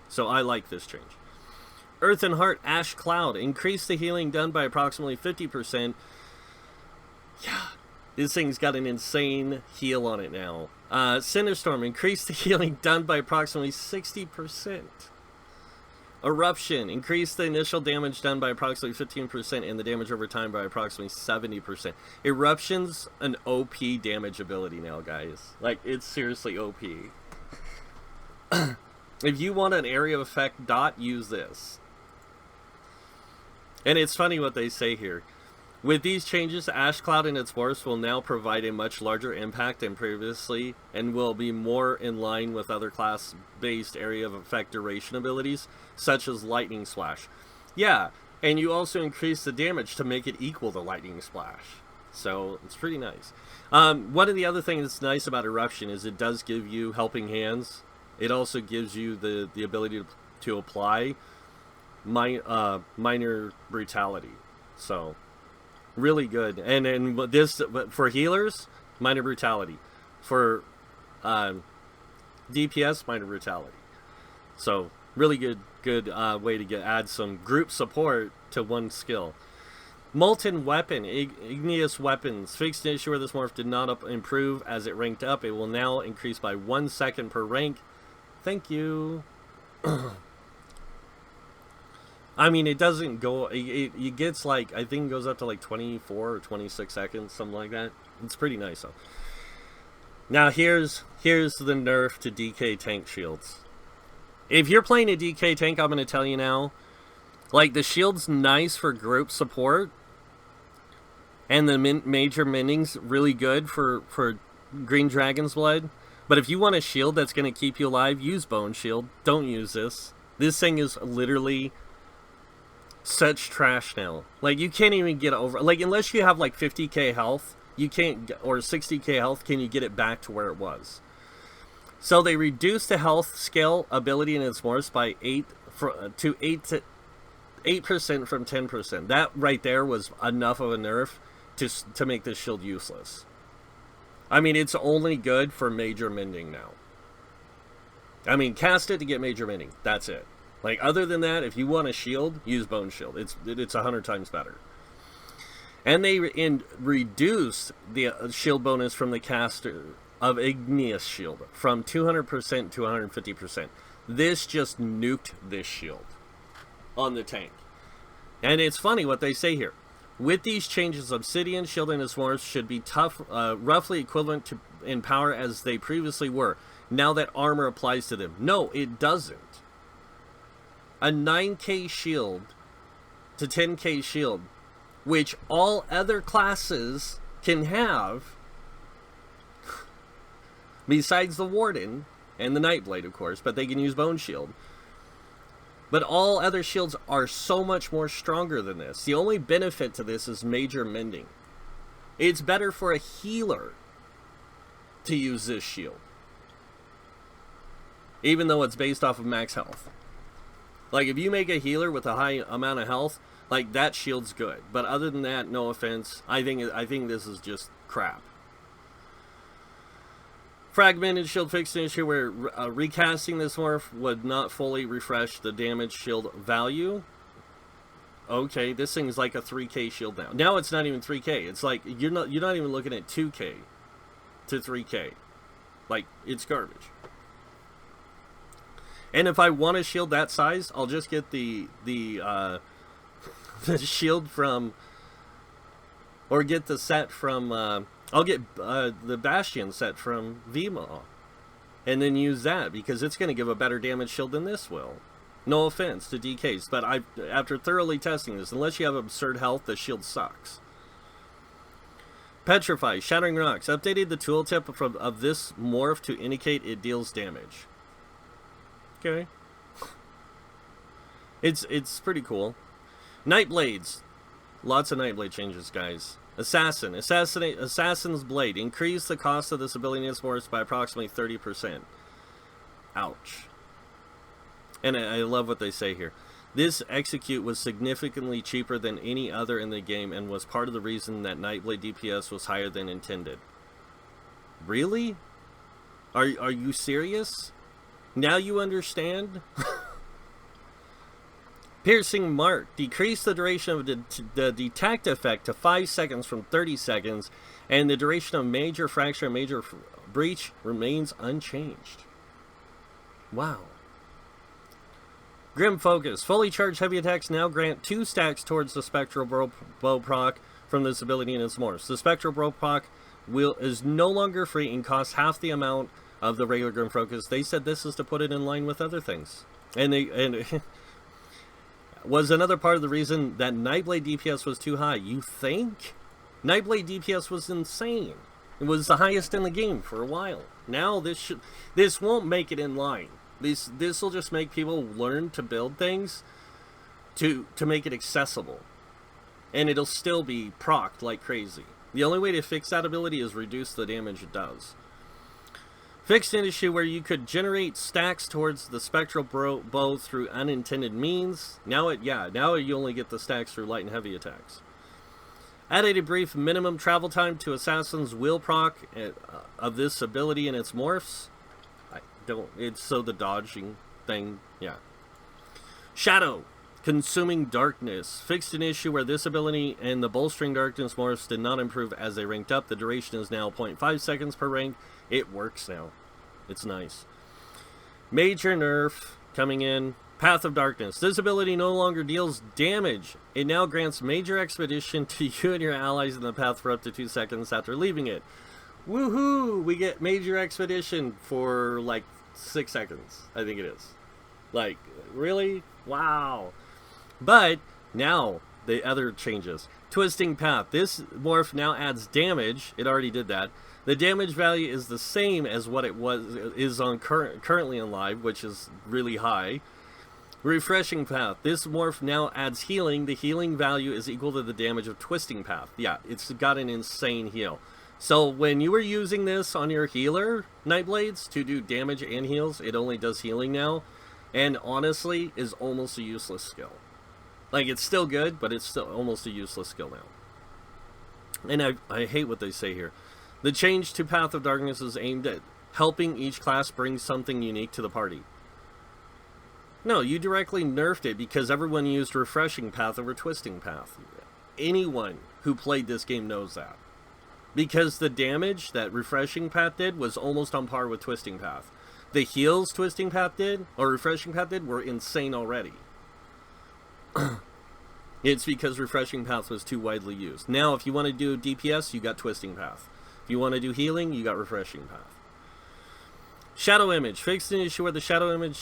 So I like this change. Earth and Heart Ash Cloud. Increase the healing done by approximately 50%. Yeah, this thing's got an insane heal on it now. Cinderstorm. Increase the healing done by approximately 60%. Eruption. Increase the initial damage done by approximately 15% and the damage over time by approximately 70%. Eruption's an OP damage ability now, guys. Like, it's seriously OP. If you want an area of effect dot, use this. And it's funny what they say here. With these changes, Ash Cloud and its morphs will now provide a much larger impact than previously and will be more in line with other class-based area of effect duration abilities, such as Lightning Splash. Yeah, and you also increase the damage to make it equal to Lightning Splash. So, it's pretty nice. One of the other things that's nice about Eruption is it does give you helping hands. It also gives you the ability to apply minor brutality. So, really good. And this, for healers, minor brutality. For DPS, minor brutality. So, really good way to add some group support to one skill. Molten Weapon, Igneous Weapons. Fixed an issue where this morph did not improve as it ranked up. It will now increase by 1 second per rank. Thank you. I mean, it doesn't go... It gets, like... I think it goes up to, like, 24 or 26 seconds, something like that. It's pretty nice, though. Now, here's the nerf to DK tank shields. If you're playing a DK tank, I'm going to tell you now, like, the shield's nice for group support, and the major mending's really good for Green Dragon's Blood. But if you want a shield that's going to keep you alive, use Bone Shield. Don't use this. This thing is literally such trash now. Like, you can't even get over... Like, unless you have, like, 50k health, you can't... Or 60k health, can you get it back to where it was. So they reduced the health scale ability in its morphs by 8% from 10%. That right there was enough of a nerf to make this shield useless. I mean, it's only good for major mending now. I mean, cast it to get major mending. That's it. Like, other than that, if you want a shield, use Bone Shield. It's 100 times better. And they reduced the shield bonus from the caster of Igneous Shield from 200% to 150%. This just nuked this shield on the tank. And it's funny what they say here. With these changes, Obsidian Shield and its morphs should be roughly equivalent to in power as they previously were, now that armor applies to them. No, it doesn't. A 9k shield to 10k shield, which all other classes can have, besides the Warden and the Nightblade, of course, but they can use Bone Shield. But all other shields are so much more stronger than this. The only benefit to this is major mending. It's better for a healer to use this shield, even though it's based off of max health. Like, if you make a healer with a high amount of health, like, that shield's good. But other than that, no offense, I think this is just crap. Fragmented Shield fixed an issue where recasting this morph would not fully refresh the damage shield value. Okay, this thing's like a 3k shield now. Now it's not even 3k. It's like you're not even looking at 2k to 3k. Like, it's garbage. And if I want a shield that size, I'll just get the shield from, or get the set from, I'll get the Bastion set from VMA, and then use that, because it's going to give a better damage shield than this will. No offense to DKs, but after thoroughly testing this, unless you have absurd health, the shield sucks. Petrify, Shattering Rocks, updated the tooltip of this morph to indicate it deals damage. Okay. It's pretty cool. Nightblades. Lots of Nightblade changes, guys. Assassin's Blade. Increase the cost of this ability in its morphs by approximately 30%. Ouch. And I love what they say here. This execute was significantly cheaper than any other in the game and was part of the reason that Nightblade DPS was higher than intended. Really? Are you serious? Now you understand? Piercing Mark. Decrease the duration of the detect effect to 5 seconds from 30 seconds, and the duration of Major Fracture and Major Breach remains unchanged. Wow. Grim Focus. Fully charged heavy attacks now grant 2 stacks towards the Spectral Bow proc from this ability in its morphs. The Spectral Bow proc is no longer free and costs half the amount of the regular Grim Focus. They said this is to put it in line with other things. And was another part of the reason that Nightblade DPS was too high. You think? Nightblade DPS was insane. It was the highest in the game for a while. Now this won't make it in line. This will just make people learn to build things to make it accessible. And it'll still be procced like crazy. The only way to fix that ability is reduce the damage it does. Fixed an issue where you could generate stacks towards the Spectral Bow through unintended means. Now you only get the stacks through light and heavy attacks. Added a brief minimum travel time to Assassin's Will proc of this ability and its morphs. It's so the dodging thing, yeah. Shadow, Consuming Darkness. Fixed an issue where this ability and the Bolstering Darkness morphs did not improve as they ranked up. The duration is now 0.5 seconds per rank. It works now. It's nice. Major nerf coming in. Path of Darkness. This ability no longer deals damage. It now grants Major Expedition to you and your allies in the path for up to 2 seconds after leaving it. Woohoo! We get Major Expedition for like 6 seconds, I think it is. Like, really? Wow. But now the other changes. Twisting Path. This morph now adds damage. It already did that. The damage value is the same as what it is on currently in live, which is really high. Refreshing Path. This morph now adds healing. The healing value is equal to the damage of Twisting Path. Yeah, it's got an insane heal. So when you were using this on your healer, Nightblades, to do damage and heals, it only does healing now. And honestly, is almost a useless skill. Like, it's still good, but it's still almost a useless skill now. And I hate what they say here. The change to Path of Darkness is aimed at helping each class bring something unique to the party. No, you directly nerfed it because everyone used Refreshing Path over Twisting Path. Anyone who played this game knows that. Because the damage that Refreshing Path did was almost on par with Twisting Path. The heals Twisting Path did, or Refreshing Path did, were insane already. It's because Refreshing Path was too widely used. Now, if you want to do DPS, you got Twisting Path. If you want to do healing, you got Refreshing Path. Shadow Image. Fixed an issue where the Shadow Image's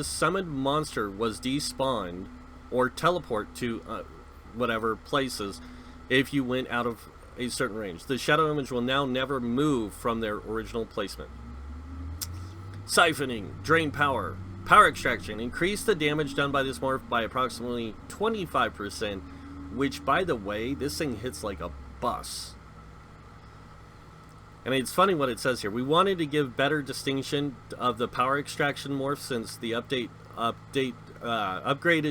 summoned monster was despawned or teleport to whatever places if you went out of a certain range. The Shadow Image will now never move from their original placement. Siphoning. Drain Power. Power Extraction. Increase the damage done by this morph by approximately 25%, which, by the way, this thing hits like a bus. And it's funny what it says here. We wanted to give better distinction of the Power Extraction morph since the upgraded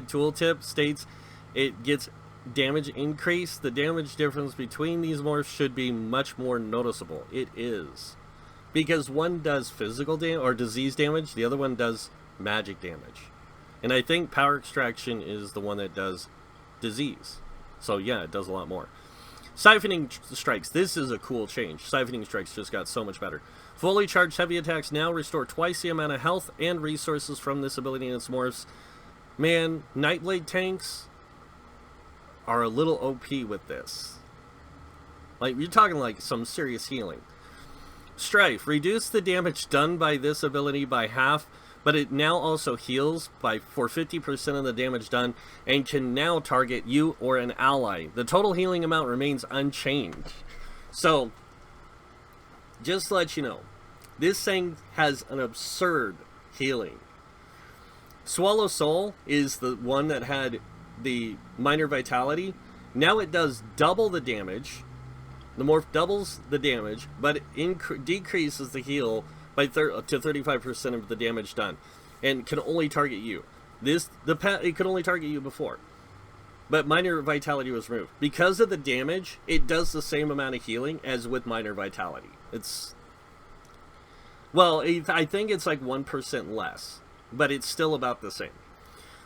tooltip states it gets damage increase. The damage difference between these morphs should be much more noticeable. It is. Because one does physical damage or disease damage, the other one does magic damage. And I think Power Extraction is the one that does disease. So yeah, it does a lot more. Siphoning Strikes. This is a cool change. Siphoning Strikes just got so much better. Fully charged heavy attacks now restore twice the amount of health and resources from this ability in its morphs. Man, Nightblade tanks are a little OP with this. Like, you're talking like some serious healing. Strife. Reduce the damage done by this ability by half, but it now also heals for 50% of the damage done and can now target you or an ally. The total healing amount remains unchanged. So, just to let you know, this thing has an absurd healing. Swallow Soul is the one that had the minor vitality. Now it does double the damage. The morph doubles the damage, but it decreases the heal by to 35% of the damage done, and can only target you. It could only target you before, but minor vitality was removed. Because of the damage, it does the same amount of healing as with minor vitality. I think it's like 1% less, but it's still about the same.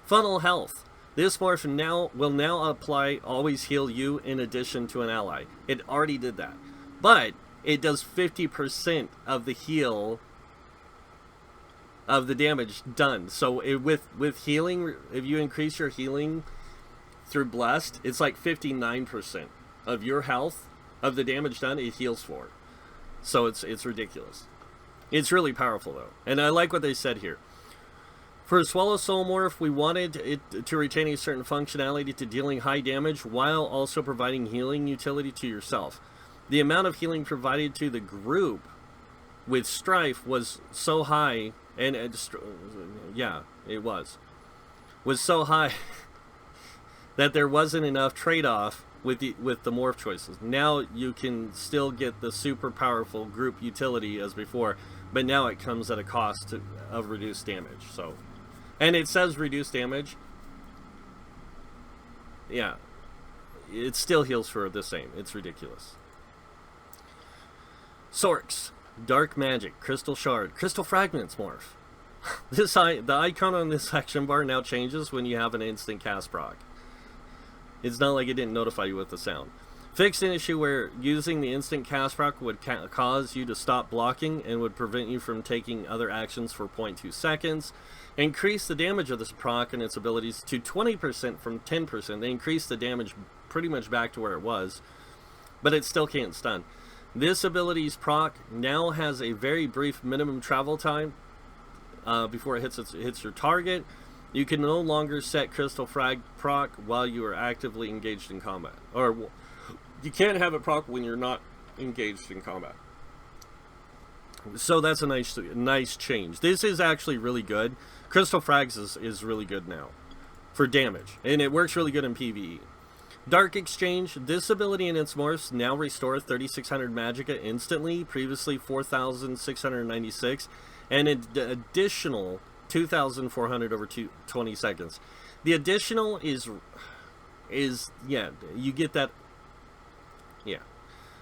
Funnel Health. This morph will now apply always heal you in addition to an ally. It already did that, but it does 50% of the heal of the damage done. So with healing, if you increase your healing through Blessed, it's like 59% of your health of the damage done it heals for. So it's ridiculous. It's really powerful though, and I like what they said here. For Swallow Soul Morph, we wanted it to retain a certain functionality to dealing high damage while also providing healing utility to yourself. The amount of healing provided to the group with Strife was so high, and it was so high that there wasn't enough trade-off with the morph choices. Now you can still get the super powerful group utility as before, but now it comes at a cost of reduced damage. So. And it says reduced damage. Yeah. It still heals for the same. It's ridiculous. Sorks. Dark Magic. Crystal Shard. Crystal Fragments morph. The icon on this action bar now changes when you have an instant cast proc. It's not like it didn't notify you with the sound. Fixed an issue where using the instant cast proc would cause you to stop blocking and would prevent you from taking other actions for 0.2 seconds. Increase the damage of this proc and its abilities to 20% from 10%. They increased the damage pretty much back to where it was, but it still can't stun. This ability's proc now has a very brief minimum travel time before it hits your target. You can no longer set Crystal Frag proc while you are actively engaged in combat. Or you can't have it proc when you're not engaged in combat. So that's a nice change. This is actually really good. Crystal Frags is really good now for damage, and it works really good in PvE. Dark Exchange. This ability and its morphs now restore 3,600 magicka instantly, previously 4,696, and an additional 2,400 over 20 seconds. The additional is you get that. Yeah.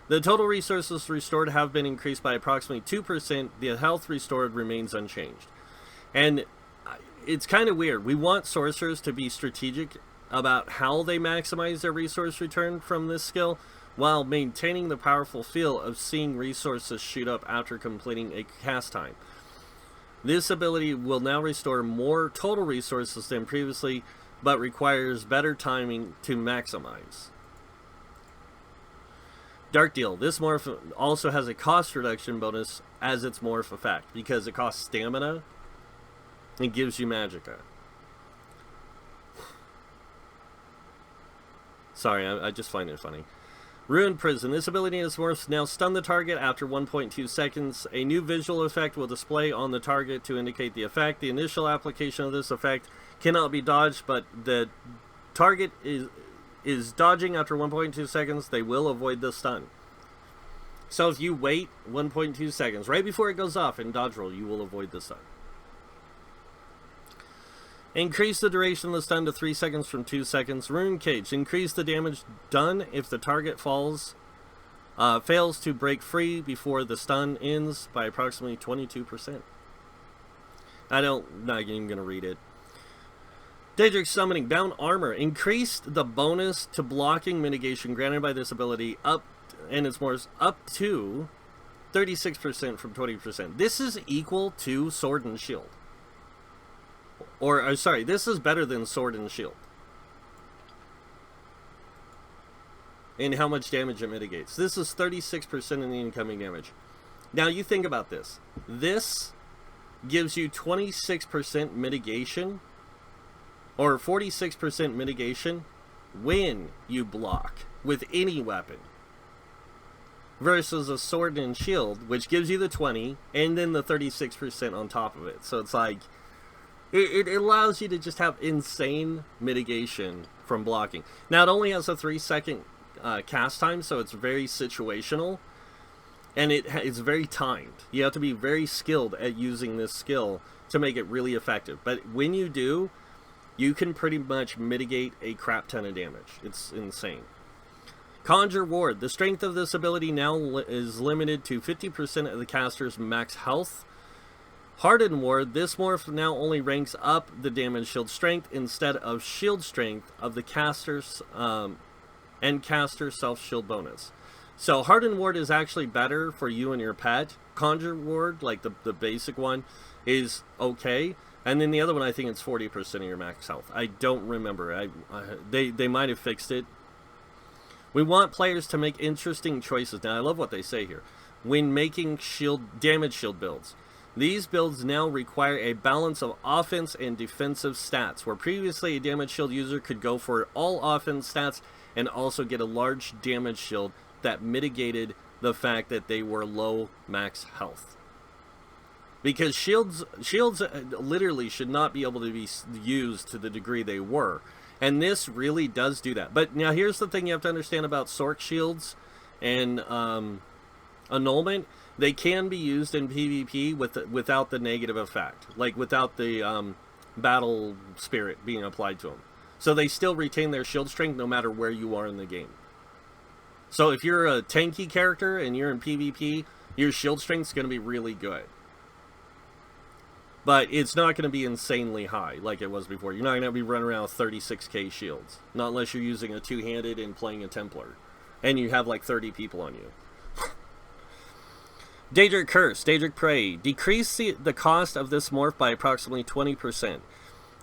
The total resources restored have been increased by approximately 2%. The health restored remains unchanged. And it's kind of weird. We want sorcerers to be strategic about how they maximize their resource return from this skill, while maintaining the powerful feel of seeing resources shoot up after completing a cast time. This ability will now restore more total resources than previously, but requires better timing to maximize. Dark Deal. This morph also has a cost reduction bonus as its morph effect, because it costs stamina and gives you magicka. Sorry, I just find it funny. Ruined Prison. This ability and its morphs now stun the target after 1.2 seconds. A new visual effect will display on the target to indicate the effect. The initial application of this effect cannot be dodged, but the target is dodging after 1.2 seconds, they will avoid the stun. So if you wait 1.2 seconds, right before it goes off in dodge roll, you will avoid the stun. Increase the duration of the stun to 3 seconds from 2 seconds. Rune Cage. Increase the damage done if the target fails to break free before the stun ends by approximately 22%. Not even going to read it. Daedric Summoning. Bound Armor. Increased the bonus to blocking mitigation granted by this ability and its morphs up to 36% from 20%. This is equal to Sword and Shield. Or, sorry, this is better than Sword and Shield. And how much damage it mitigates. This is 36% in the incoming damage. Now, you think about this. This gives you 26% mitigation, or 46% mitigation, when you block with any weapon. Versus a Sword and Shield, which gives you the 20, and then the 36% on top of it. So it's like, it allows you to just have insane mitigation from blocking. Now, it only has a 3-second cast time, so it's very situational. And it's very timed. You have to be very skilled at using this skill to make it really effective. But when you do, you can pretty much mitigate a crap ton of damage. It's insane. Kanjar Ward. The strength of this ability now is limited to 50% of the caster's max health. Hardened Ward. This morph now only ranks up the damage shield strength instead of shield strength of the caster's and caster self-shield bonus. So Hardened Ward is actually better for you and your pet. Kanjar Ward, like the basic one, is okay. And then the other one, I think it's 40% of your max health. I don't remember. They might have fixed it. We want players to make interesting choices. Now, I love what they say here. When making damage shield builds. These builds now require a balance of offense and defensive stats, where previously a damage shield user could go for all offense stats and also get a large damage shield that mitigated the fact that they were low max health. Because shields literally should not be able to be used to the degree they were. And this really does do that. But now here's the thing you have to understand about Sorc shields and Annulment. They can be used in PvP without the negative effect. Like without the battle spirit being applied to them. So they still retain their shield strength no matter where you are in the game. So if you're a tanky character and you're in PvP, your shield strength is going to be really good. But it's not going to be insanely high like it was before. You're not going to be running around with 36k shields. Not unless you're using a two-handed and playing a Templar. And you have like 30 people on you. Daedric Curse, Daedric Prey. Decrease the cost of this morph by approximately 20%.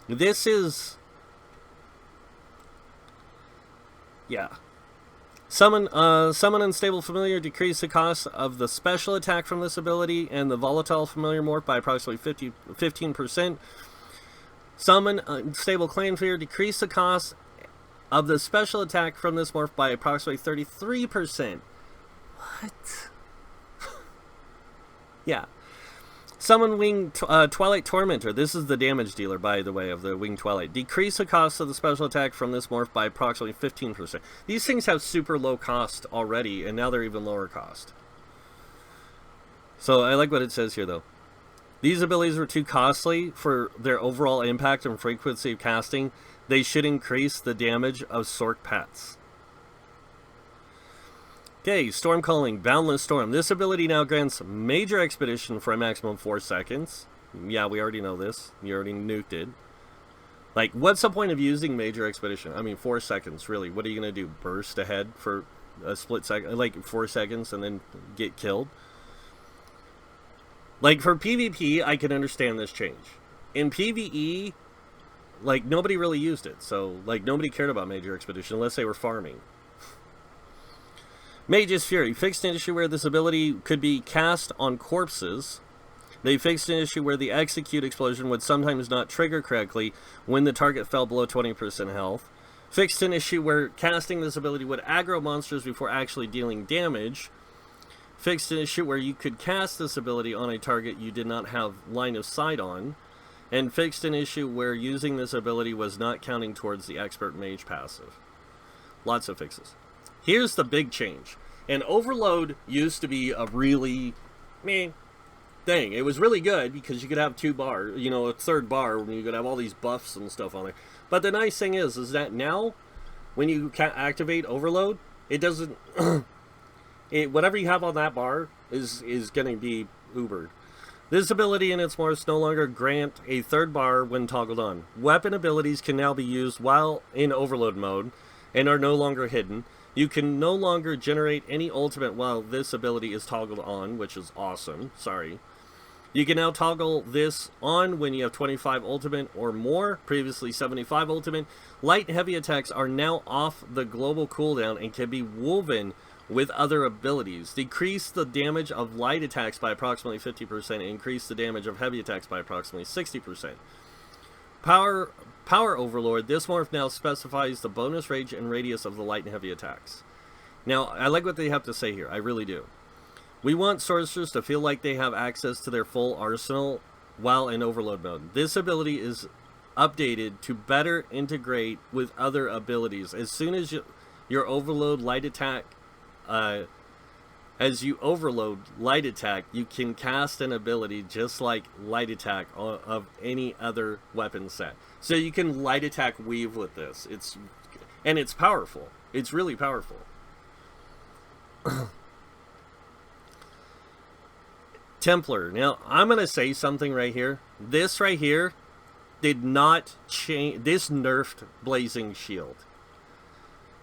This is... yeah. Summon Unstable Familiar. Decrease the cost of the special attack from this ability and the Volatile Familiar morph by approximately 15%. Summon Unstable Clan Fear. Decrease the cost of the special attack from this morph by approximately 33%. What? Yeah. Summon Winged Twilight Tormentor. This is the damage dealer, by the way, of the Winged Twilight. Decrease the cost of the special attack from this morph by approximately 15%. These things have super low cost already, and now they're even lower cost. So I like what it says here, though. These abilities were too costly for their overall impact and frequency of casting. They should increase the damage of Sorc pets. Okay, Storm Culling, Boundless Storm. This ability now grants Major Expedition for a maximum of 4 seconds. Yeah, we already know this. You already nuked it. Like, what's the point of using Major Expedition? I mean, 4 seconds, really. What are you going to do? Burst ahead for a split second? Like, 4 seconds and then get killed? Like, for PvP, I can understand this change. In PvE, like, nobody really used it. So, like, nobody cared about Major Expedition unless they were farming. Mage's Fury. Fixed an issue where this ability could be cast on corpses. They fixed an issue where the execute explosion would sometimes not trigger correctly when the target fell below 20% health. Fixed an issue where casting this ability would aggro monsters before actually dealing damage. Fixed an issue where you could cast this ability on a target you did not have line of sight on. And fixed an issue where using this ability was not counting towards the Expert Mage passive. Lots of fixes. Here's the big change. And Overload used to be a really meh thing. It was really good because you could have 2 bar, you know, a 3rd bar when you could have all these buffs and stuff on there. But the nice thing is that now when you activate Overload, it doesn't whatever you have on that bar is going to be ubered. This ability and its morphs no longer grant a 3rd bar when toggled on. Weapon abilities can now be used while in Overload mode and are no longer hidden. You can no longer generate any ultimate while this ability is toggled on, which is awesome. Sorry. You can now toggle this on when you have 25 ultimate or more, previously 75 ultimate. Light and heavy attacks are now off the global cooldown and can be woven with other abilities. Decrease the damage of light attacks by approximately 50%, increase the damage of heavy attacks by approximately 60%. Power Overlord, this morph now specifies the bonus range and radius of the light and heavy attacks. Now, I like what they have to say here, I really do. We want sorcerers to feel like they have access to their full arsenal while in overload mode. This ability is updated to better integrate with other abilities. As soon as your overload light attack, as you overload light attack, you can cast an ability just like light attack of any other weapon set. So you can light attack weave with this. It's powerful. It's really powerful. Templar. Now, I'm going to say something right here. This right here did not change. This nerfed Blazing Shield.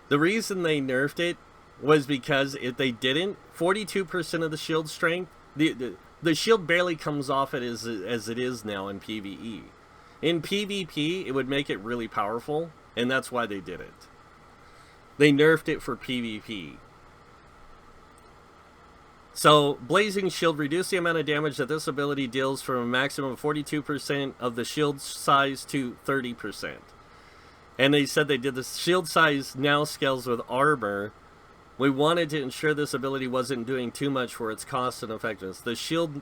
The reason they nerfed it was because if they didn't, 42% of the shield strength, the shield barely comes off it as it is now in PvE. In PvP, it would make it really powerful, and that's why they did it. They nerfed it for PvP. So, Blazing Shield reduced the amount of damage that this ability deals from a maximum of 42% of the shield size to 30%. And they said they did the shield size now scales with armor. We wanted to ensure this ability wasn't doing too much for its cost and effectiveness. The shield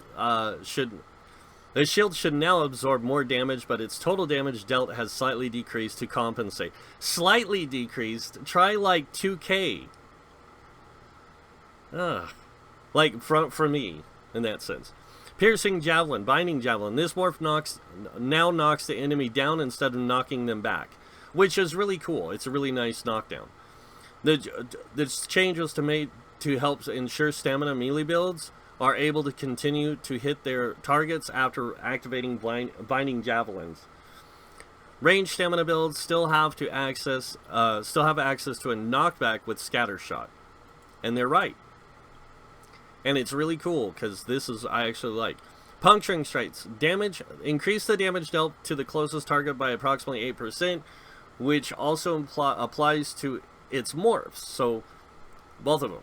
should now absorb more damage, but its total damage dealt has slightly decreased to compensate. Slightly decreased? Try like 2k. Like for me, in that sense. Piercing Javelin, Binding Javelin. This morph now knocks the enemy down instead of knocking them back, which is really cool. It's a really nice knockdown. This change was to help ensure stamina melee builds are able to continue to hit their targets after activating Binding Javelins. Ranged stamina builds still have access to a knockback with Scattershot, and they're right. And it's really cool because this is I actually like. Puncturing Strikes. Damage. Increase the damage dealt to the closest target by approximately 8%, which also applies to its morphs. So, both of them.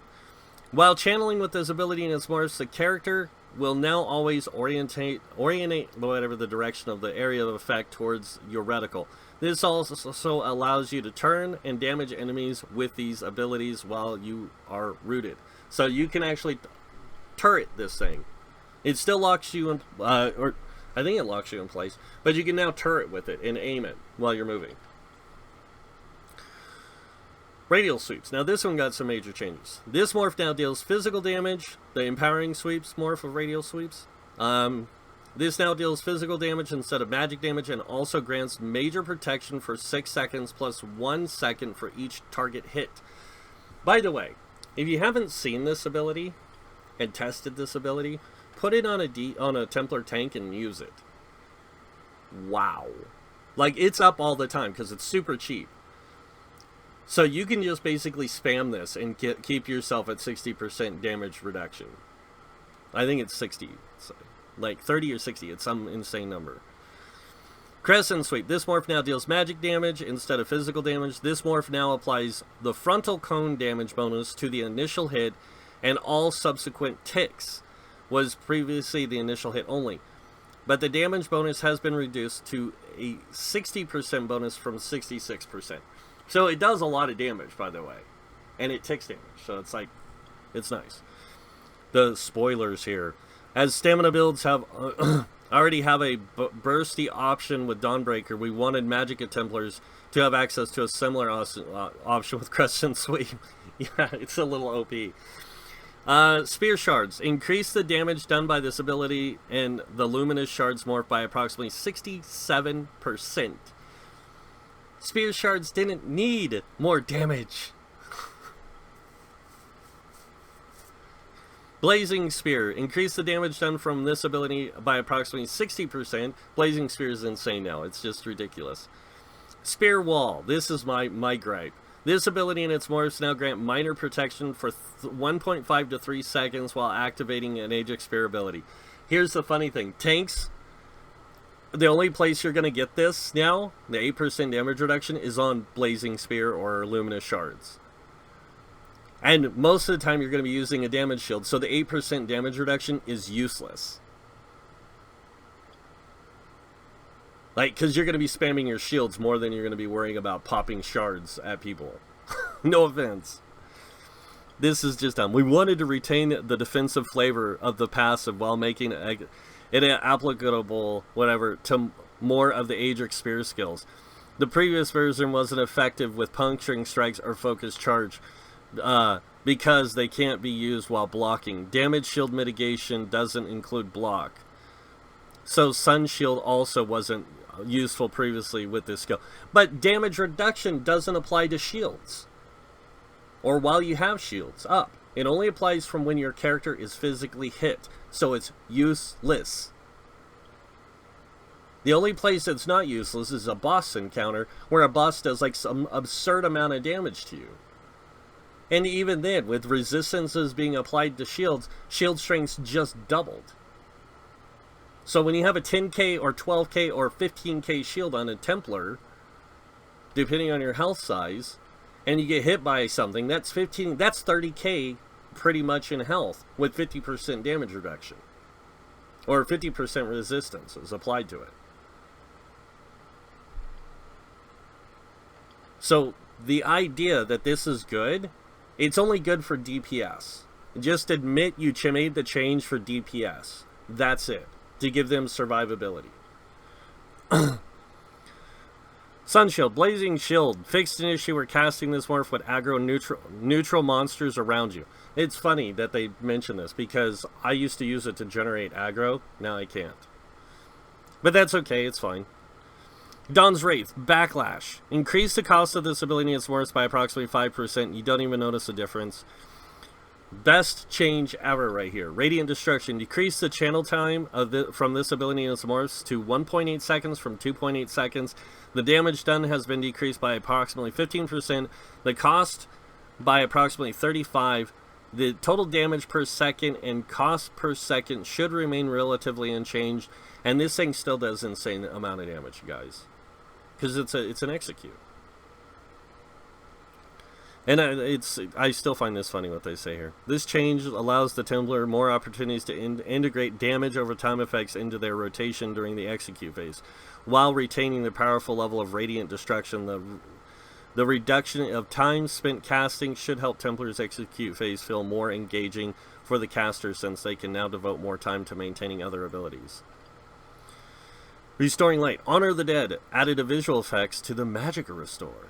While channeling with this ability in its morphs, the character will now always orientate whatever the direction of the area of effect towards your reticle. This also allows you to turn and damage enemies with these abilities while you are rooted. So you can actually turret this thing. It still locks you in, or I think it locks you in place, but you can now turret with it and aim it while you're moving. Radial Sweeps. Now this one got some major changes. This morph now deals physical damage, the Empowering Sweeps morph of Radial Sweeps. This now deals physical damage instead of magic damage and also grants major protection for 6 seconds plus 1 second for each target hit. By the way, if you haven't seen this ability and tested this ability, put it on a Templar tank and use it. Wow. Like, it's up all the time because it's super cheap. So you can just basically spam this and keep yourself at 60% damage reduction. I think it's 60. It's like 30 or 60. It's some insane number. Crescent Sweep. This morph now deals magic damage instead of physical damage. This morph now applies the frontal cone damage bonus to the initial hit, and all subsequent ticks. Was previously the initial hit only. But the damage bonus has been reduced to a 60% bonus from 66%. So it does a lot of damage, by the way. And it ticks damage, so it's like, it's nice. The spoilers here. As stamina builds have already have a bursty option with Dawnbreaker, we wanted Magicka Templars to have access to a similar option with Crescent Sweep. Yeah, it's a little OP. Spear Shards. Increase the damage done by this ability and the Luminous Shards morph by approximately 67%. Spear Shards didn't need more damage. Blazing Spear. Increase the damage done from this ability by approximately 60%. Blazing Spear is insane now. It's just ridiculous. Spear Wall. This is my gripe. This ability and its morphs now grant minor protection for 1.5 to 3 seconds while activating an Ajax Spear ability. Here's the funny thing. Tanks, the only place you're going to get this now, the 8% damage reduction, is on Blazing Spear or Luminous Shards. And most of the time you're going to be using a damage shield, so the 8% damage reduction is useless. Like, because you're going to be spamming your shields more than you're going to be worrying about popping shards at people. No offense. This is just dumb. We wanted to retain the defensive flavor of the passive while making it applicable, whatever, to more of the Daedric Spear skills. The previous version wasn't effective with puncturing strikes or focused charge because they can't be used while blocking. Damage shield mitigation doesn't include block. So Sun Shield also wasn't useful previously with this skill. But damage reduction doesn't apply to shields. Or while you have shields up. It only applies from when your character is physically hit. So it's useless. The only place it's not useless is a boss encounter where a boss does like some absurd amount of damage to you. And even then, with resistances being applied to shields, shield strengths just doubled. So when you have a 10k or 12k or 15k shield on a Templar, depending on your health size, and you get hit by something, that's 30k pretty much in health with 50% damage reduction. Or 50% resistance is applied to it. So the idea that this is good, it's only good for DPS. Just admit you made the change for DPS. That's it. To give them survivability. Sunshield, Blazing Shield. Fixed an issue where casting this morph would aggro neutral monsters around you. It's funny that they mention this because I used to use it to generate aggro. Now I can't. But that's okay, it's fine. Dawn's Wraith, Backlash. Increase the cost of this ability and its morphs by approximately 5%. You don't even notice a difference. Best change ever right here. Radiant Destruction. Decrease the channel time of from this ability and its morphs to 1.8 seconds from 2.8 seconds. The damage done has been decreased by approximately 15%. The cost by approximately 35%. The total damage per second and cost per second should remain relatively unchanged. And this thing still does insane amount of damage, you guys. Because it's an execute. And I still find this funny what they say here. This change allows the Templar more opportunities to integrate damage over time effects into their rotation during the execute phase, while retaining the powerful level of Radiant Destruction. The reduction of time spent casting should help Templar's execute phase feel more engaging for the caster, since they can now devote more time to maintaining other abilities. Restoring Light. Honor the Dead added a visual effects to the Magicka Restore.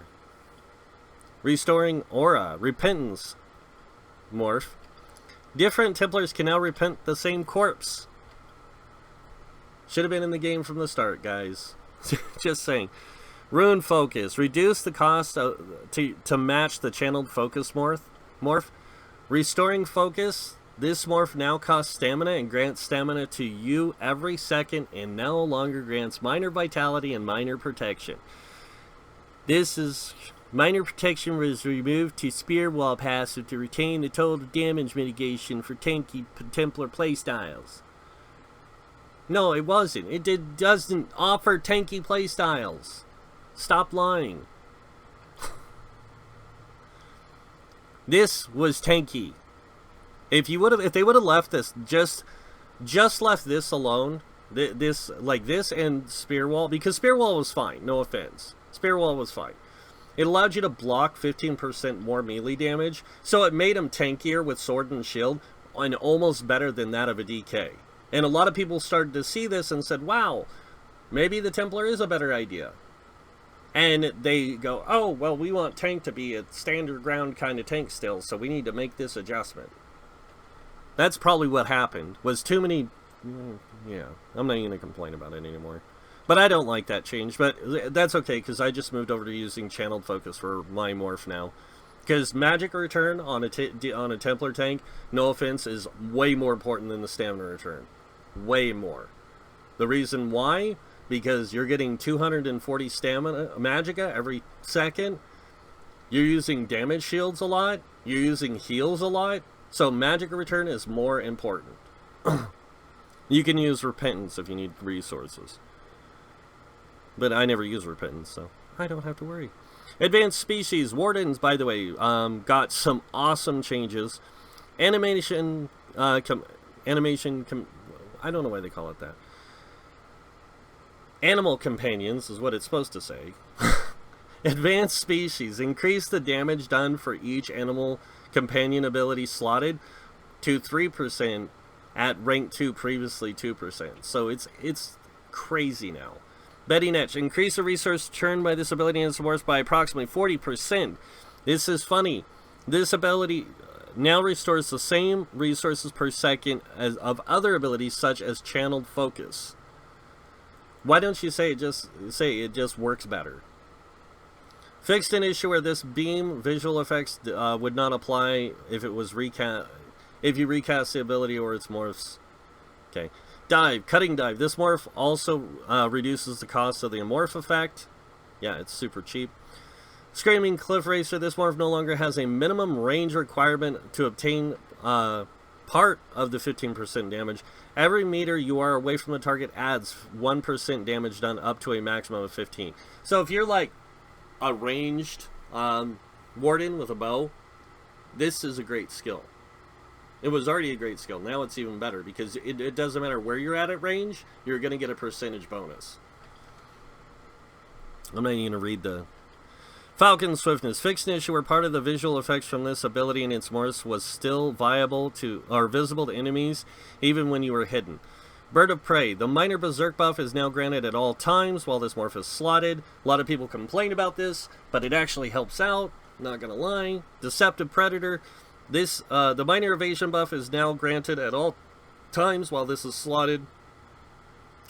Restoring Aura, Repentance morph. Different Templars can now repent the same corpse. Should have been in the game from the start, guys. Just saying. Rune Focus. Reduce the cost to match the channeled focus morph. Restoring Focus. This morph now costs stamina and grants stamina to you every second and no longer grants minor vitality and minor protection. This is... Minor protection was removed to Spear Wall passive to retain the total damage mitigation for tanky Templar playstyles. No, it wasn't. It doesn't offer tanky playstyles. Stop lying. This was tanky. If they would have left this, just left this alone, this and Spear Wall, because Spear Wall was fine. No offense, Spear Wall was fine. It allowed you to block 15% more melee damage, so it made him tankier with sword and shield, and almost better than that of a DK. And a lot of people started to see this and said, wow, maybe the Templar is a better idea. And they go, oh, well, we want tank to be a standard ground kind of tank still, so we need to make this adjustment. That's probably what happened, was too many... Yeah, I'm not even going to complain about it anymore. But I don't like that change, but that's okay, because I just moved over to using Channeled Focus for my morph now. Because Magic Return on a Templar tank, no offense, is way more important than the Stamina Return. Way more. The reason why? Because you're getting 240 Stamina Magicka every second, You're using damage shields a lot. You're using heals a lot. So magic return is more important. You can use repentance if you need resources. But I never use repentance, so I don't have to worry. Advanced species. Wardens, by the way, got some awesome changes. Animation, I don't know why they call it that. Animal companions is what it's supposed to say. Advanced species. Increase the damage done for each animal companion ability slotted to 3% at rank 2, previously 2%. So it's crazy now. Betting Etch. Increase the resource churn by this ability and its worth by approximately 40%. This is funny. This ability now restores the same resources per second as of other abilities such as Channeled Focus. Why don't you say it just works better? Fixed an issue where this beam visual effects would not apply if it was if you recast the ability or its morphs. Okay. Dive. Cutting Dive. This morph also reduces the cost of the morph effect. Yeah, it's super cheap. Screaming Cliff Racer. This morph no longer has a minimum range requirement to obtain part of the 15% damage. Every meter you are away from the target adds 1% damage done up to a maximum of 15. So if you're like a ranged warden with a bow, this is a great skill. It was already a great skill. Now it's even better because it doesn't matter where you're at range, you're going to get a percentage bonus. I'm not even going to read the... Falcon Swiftness. Fixed an issue where part of the visual effects from this ability and its morphs was still visible to enemies even when you were hidden. Bird of Prey. The minor berserk buff is now granted at all times while this morph is slotted. A lot of people complain about this, but it actually helps out. Not gonna lie. Deceptive Predator. This the minor evasion buff is now granted at all times while this is slotted.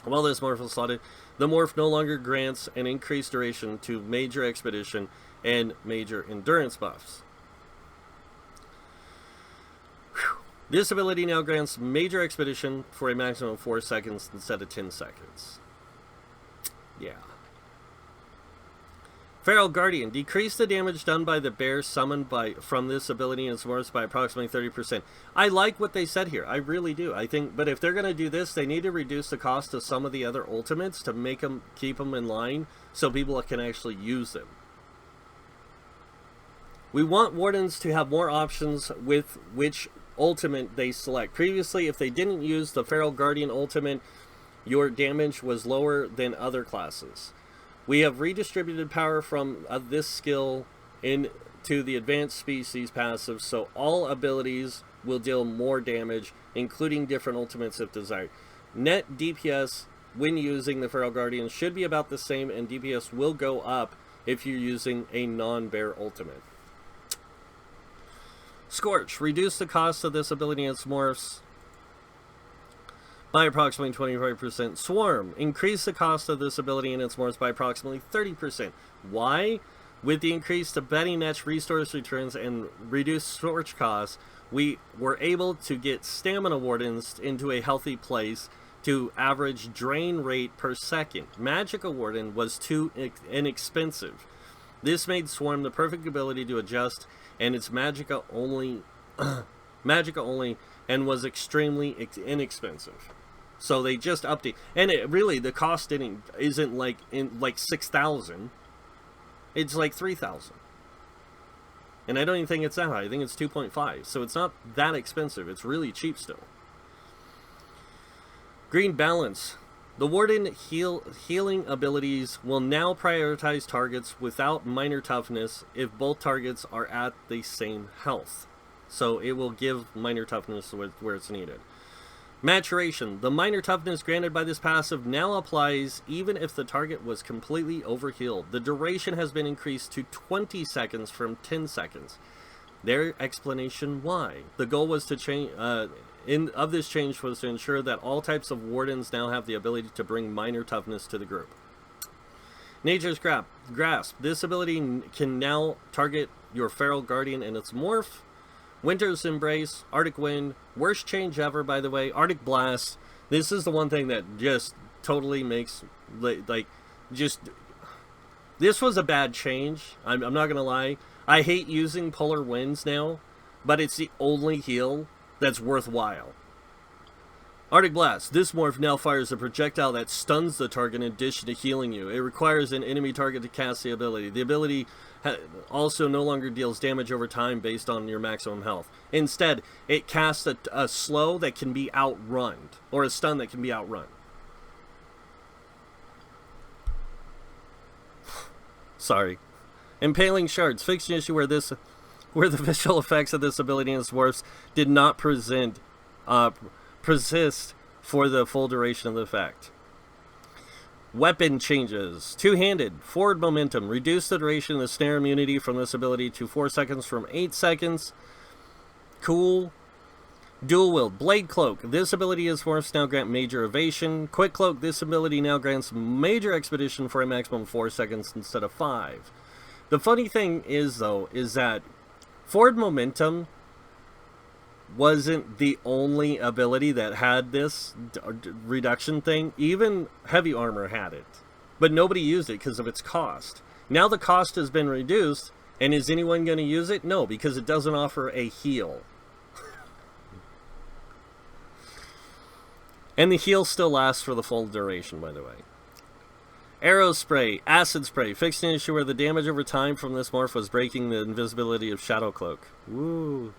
While this morph is slotted, the morph no longer grants an increased duration to major expedition and major endurance buffs. Whew. This ability now grants major expedition for a maximum of 4 seconds instead of 10 seconds. Yeah. Feral Guardian. Decrease the damage done by the bear summoned from this ability and its morphs by approximately 30%. I like what they said here. I really do. I think, but if they're going to do this, they need to reduce the cost of some of the other ultimates to make them, keep them in line so people can actually use them. We want Wardens to have more options with which ultimate they select. Previously, if they didn't use the Feral Guardian ultimate, your damage was lower than other classes. We have redistributed power from this skill into the advanced species passive, so all abilities will deal more damage, including different ultimates if desired. Net DPS when using the Feral Guardian should be about the same, and DPS will go up if you're using a non-bear ultimate. Scorch. Reduce the cost of this ability and its morphs by approximately 25%. Swarm. Increase the cost of this ability and its morphs by approximately 30%. Why? With the increase to betting etch resource returns and reduced storage costs, we were able to get stamina wardens into a healthy place to average drain rate per second. Magica Warden was too inexpensive. This made Swarm the perfect ability to adjust, and it's Magica only, and was extremely inexpensive. So they just update, and really the cost isn't like 6,000. It's like 3,000. And I don't even think it's that high. I think it's 2.5. So it's not that expensive. It's really cheap still. Green Balance. The Warden healing abilities will now prioritize targets without minor toughness if both targets are at the same health. So it will give minor toughness where it's needed. Maturation. The minor toughness granted by this passive now applies even if the target was completely overhealed. The duration has been increased to 20 seconds from 10 seconds. Their explanation why. The goal was to change of this change was to ensure that all types of wardens now have the ability to bring minor toughness to the group. Nature's Grasp. This ability can now target your Feral Guardian and its morph. Winter's Embrace, Arctic Wind, worst change ever, by the way. Artic Blast. This is the one thing that just totally makes, this was a bad change. I'm not going to lie. I hate using Polar Winds now, but it's the only heal that's worthwhile. Artic Blast. This morph now fires a projectile that stuns the target in addition to healing you. It requires an enemy target to cast the ability. The ability also no longer deals damage over time based on your maximum health. Instead, it casts a slow that can be outrun, or a stun that can be outrun. Sorry. Impaling Shards. Fixed an issue where the visual effects of this ability in its dwarfs did not persist for the full duration of the effect. Weapon changes. Two-handed. Forward momentum. Reduce the duration of the snare immunity from this ability to 4 seconds from 8 seconds. Cool. Dual wield. Blade Cloak. This ability is morphs now grant major evasion. Quick Cloak. This ability now grants major expedition for a maximum of 4 seconds instead of 5. The funny thing is, though, is that forward momentum wasn't the only ability that had this reduction thing. Even heavy armor had it, but nobody used it because of its cost. Now the cost has been reduced, and is anyone going to use it? No, because it doesn't offer a heal. And the heal still lasts for the full duration, by the way. Arrow Spray, Acid Spray. Fixed an issue where the damage over time from this morph was breaking the invisibility of Shadow Cloak. Woo.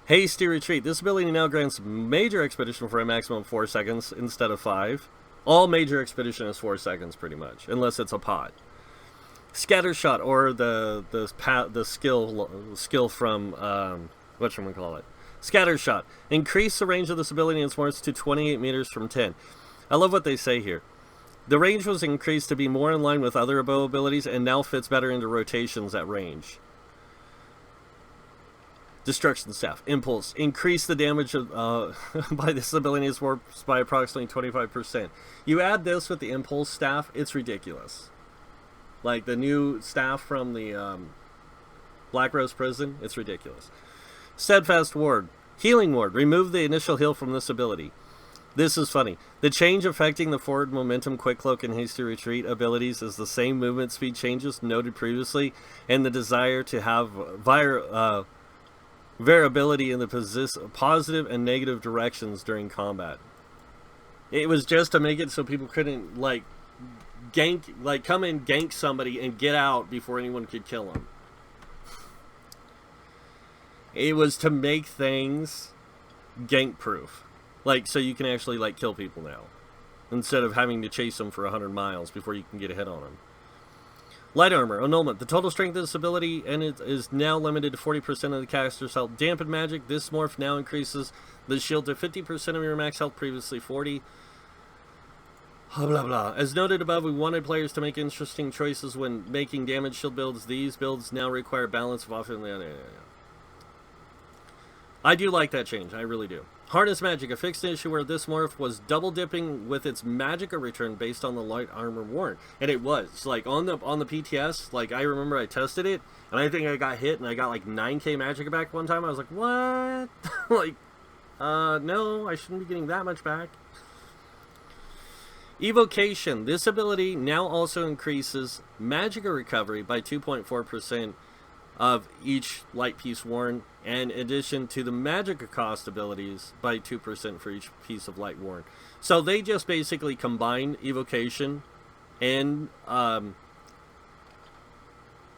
Hasty Retreat. This ability now grants major expedition for a maximum of 4 seconds instead of 5. All major expedition is 4 seconds, pretty much, unless it's a pot. Scattershot, or the skill from whatchamacallit. Scattershot. Increase the range of this ability in its morphs to 28 meters from 10. I love what they say here. The range was increased to be more in line with other bow abilities and now fits better into rotations at range. Destruction Staff. Impulse. Increase the damage of, by this ability in its morphs by approximately 25%. You add this with the Impulse Staff, it's ridiculous. Like the new staff from the Black Rose Prison, it's ridiculous. Steadfast Ward. Healing Ward. Remove the initial heal from this ability. This is funny. The change affecting the forward momentum, quick cloak, and hasty retreat abilities is the same movement speed changes noted previously, and the desire to have variability in the positive and negative directions during combat. It was just to make it so people couldn't come in, gank somebody, and get out before anyone could kill them. It was to make things gank proof. So you can actually, kill people now, instead of having to chase them for 100 miles before you can get a hit on them. Light Armor, Annulment. The total strength of this ability and it is now limited to 40% of the caster's health. Dampen Magic. This morph now increases the shield to 50% of your max health, previously 40. Blah, blah, blah. As noted above, we wanted players to make interesting choices when making damage shield builds. These builds now require balance of often. I do like that change. I really do. Harness Magic, a fixed issue where this morph was double dipping with its Magicka return based on the light armor worn, and it was on the PTS. I remember I tested it, and I think I got hit, and I got 9k Magicka back one time. I was like, what? No, I shouldn't be getting that much back. Evocation. This ability now also increases Magicka recovery by 2.4% of each light piece worn, and in addition to the Magicka cost abilities by 2% for each piece of light worn. So they just basically combined Evocation and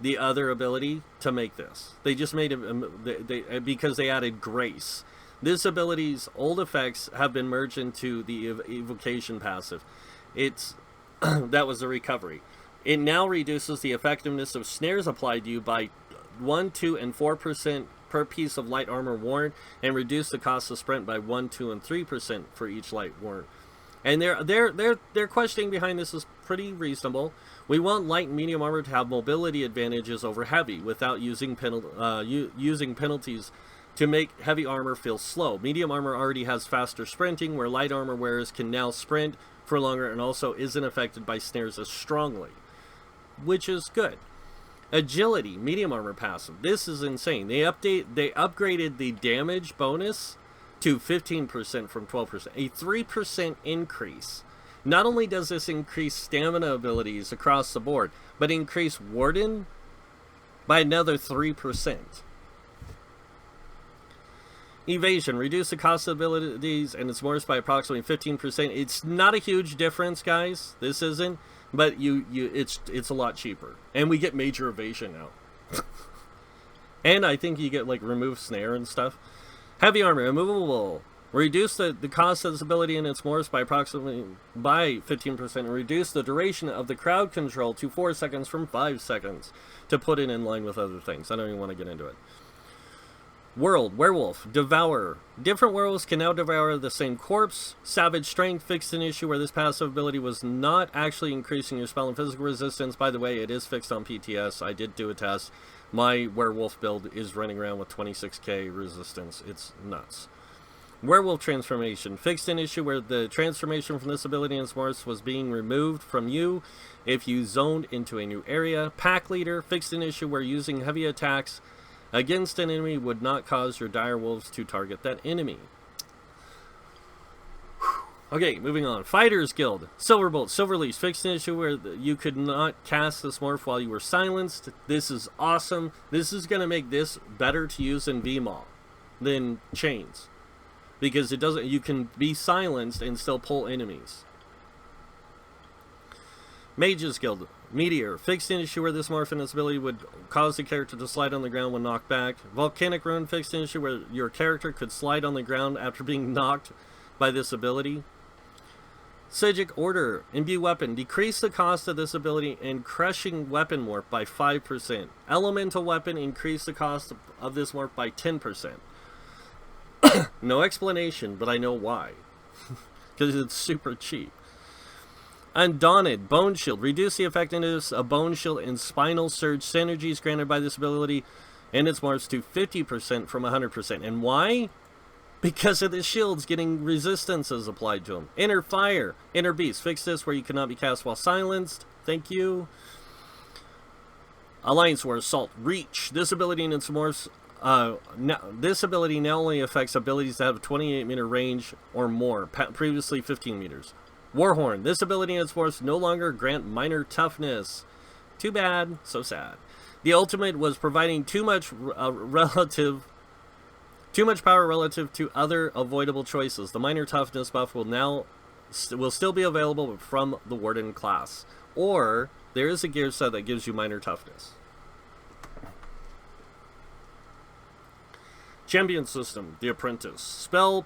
the other ability to make this. They just made it because they added Grace. This ability's old effects have been merged into the Evocation passive. That was the recovery. It now reduces the effectiveness of snares applied to you by 1, 2, and 4% per piece of light armor worn, and reduce the cost of sprint by 1, 2, and 3% for each light worn. And their questioning behind this is pretty reasonable. We want light and medium armor to have mobility advantages over heavy without using penalties to make heavy armor feel slow. Medium armor already has faster sprinting, where light armor wearers can now sprint for longer and also isn't affected by snares as strongly, which is good. Agility, medium armor passive. This is insane. They upgraded the damage bonus to 15% from 12%, a 3% increase. Not only does this increase stamina abilities across the board, but increase Warden by another 3%. Evasion, reduce the cost of abilities and its morphs by approximately 15%. It's not a huge difference, guys. This isn't, but it's a lot cheaper. And we get major evasion now. And I think you get like remove snare and stuff. Heavy armor, immovable. Reduce the cost of this ability and its morphs by approximately 15%, and reduce the duration of the crowd control to 4 seconds from 5 seconds to put it in line with other things. I don't even want to get into it. World, Werewolf, Devour. Different werewolves can now devour the same corpse. Savage Strength fixed an issue where this passive ability was not actually increasing your spell and physical resistance. By the way, it is fixed on PTS. I did do a test. My werewolf build is running around with 26k resistance. It's nuts. Werewolf Transformation. Fixed an issue where the transformation from this ability and morphs was being removed from you if you zoned into a new area. Pack Leader. Fixed an issue where using heavy attacks against an enemy would not cause your dire wolves to target that enemy. Okay, moving on. Fighters Guild. Silverbolt, Silverleaf. Fixed an issue where you could not cast this morph while you were silenced. This is awesome. This is going to make this better to use in VMAW than Chains. Because it doesn't, you can be silenced and still pull enemies. Mages Guild. Meteor. Fixed an issue where this morph and its ability would cause the character to slide on the ground when knocked back. Volcanic Rune. Fixed an issue where your character could slide on the ground after being knocked by this ability. Psijic Order. Imbue Weapon. Decrease the cost of this ability and Crushing Weapon morph by 5%. Elemental Weapon. Increase the cost of this morph by 10%. No explanation, but I know why. Because it's super cheap. Undaunted, Bone Shield. Reduce the effectiveness of Bone Shield and Spinal Surge synergies granted by this ability and its morphs to 50% from 100%. And why? Because of the shields getting resistances applied to them. Inner Fire. Inner Beast. Fix this where you cannot be cast while silenced. Thank you. Alliance War Assault. Reach. This ability and its morphs this ability now only affects abilities that have a 28-meter range or more, previously 15 meters. Warhorn. This ability and its force no longer grant minor toughness. Too bad. So sad. The ultimate was providing too much power relative to other avoidable choices. The minor toughness buff will still be available from the Warden class. Or there is a gear set that gives you minor toughness. Champion System, The Apprentice. Spell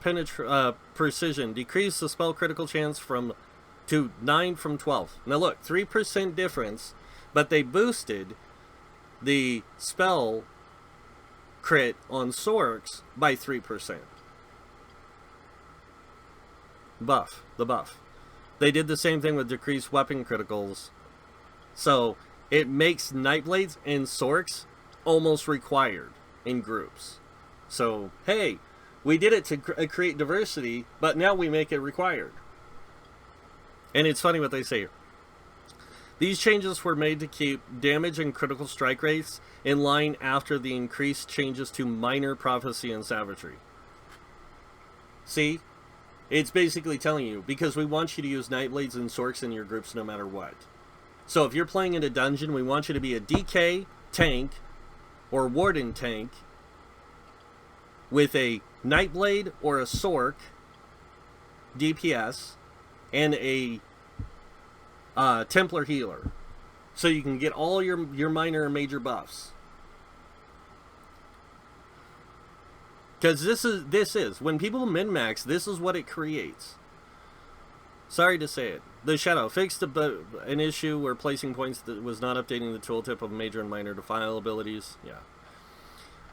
Precision. Decrease the spell critical chance to 9 from 12. Now look, 3% difference, but they boosted the spell crit on Sorks by 3%. The buff. They did the same thing with decreased weapon criticals. So it makes Nightblades and Sorks almost required in groups. So, hey, we did it to create diversity, but now we make it required. And it's funny what they say. These changes were made to keep damage and critical strike rates in line after the increased changes to minor prophecy and savagery. See? It's basically telling you, because we want you to use Nightblades and Sorks in your groups no matter what. So if you're playing in a dungeon, we want you to be a DK tank or Warden tank with a Nightblade or a Sork DPS and a Templar healer, so you can get all your minor and major buffs. Because this is when people min-max, this is what it creates. Sorry to say it. The Shadow fixed an issue where placing points that was not updating the tooltip of major and minor defile abilities. Yeah.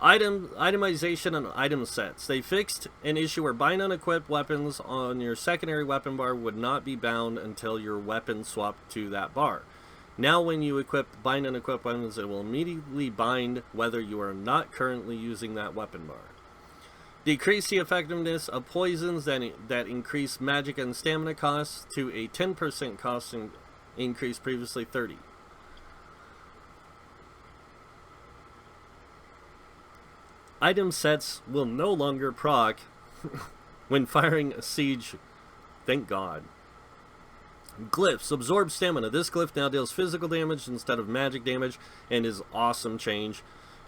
Itemization and item sets. They fixed an issue where bind unequipped weapons on your secondary weapon bar would not be bound until your weapon swapped to that bar. Now when you equip bind unequipped weapons, it will immediately bind whether you are not currently using that weapon bar. Decrease the effectiveness of poisons that increase magic and stamina costs to a 10% cost increase, previously 30%. Item sets will no longer proc when firing a siege. Thank God. Glyphs absorb stamina. This glyph now deals physical damage instead of magic damage and is awesome change.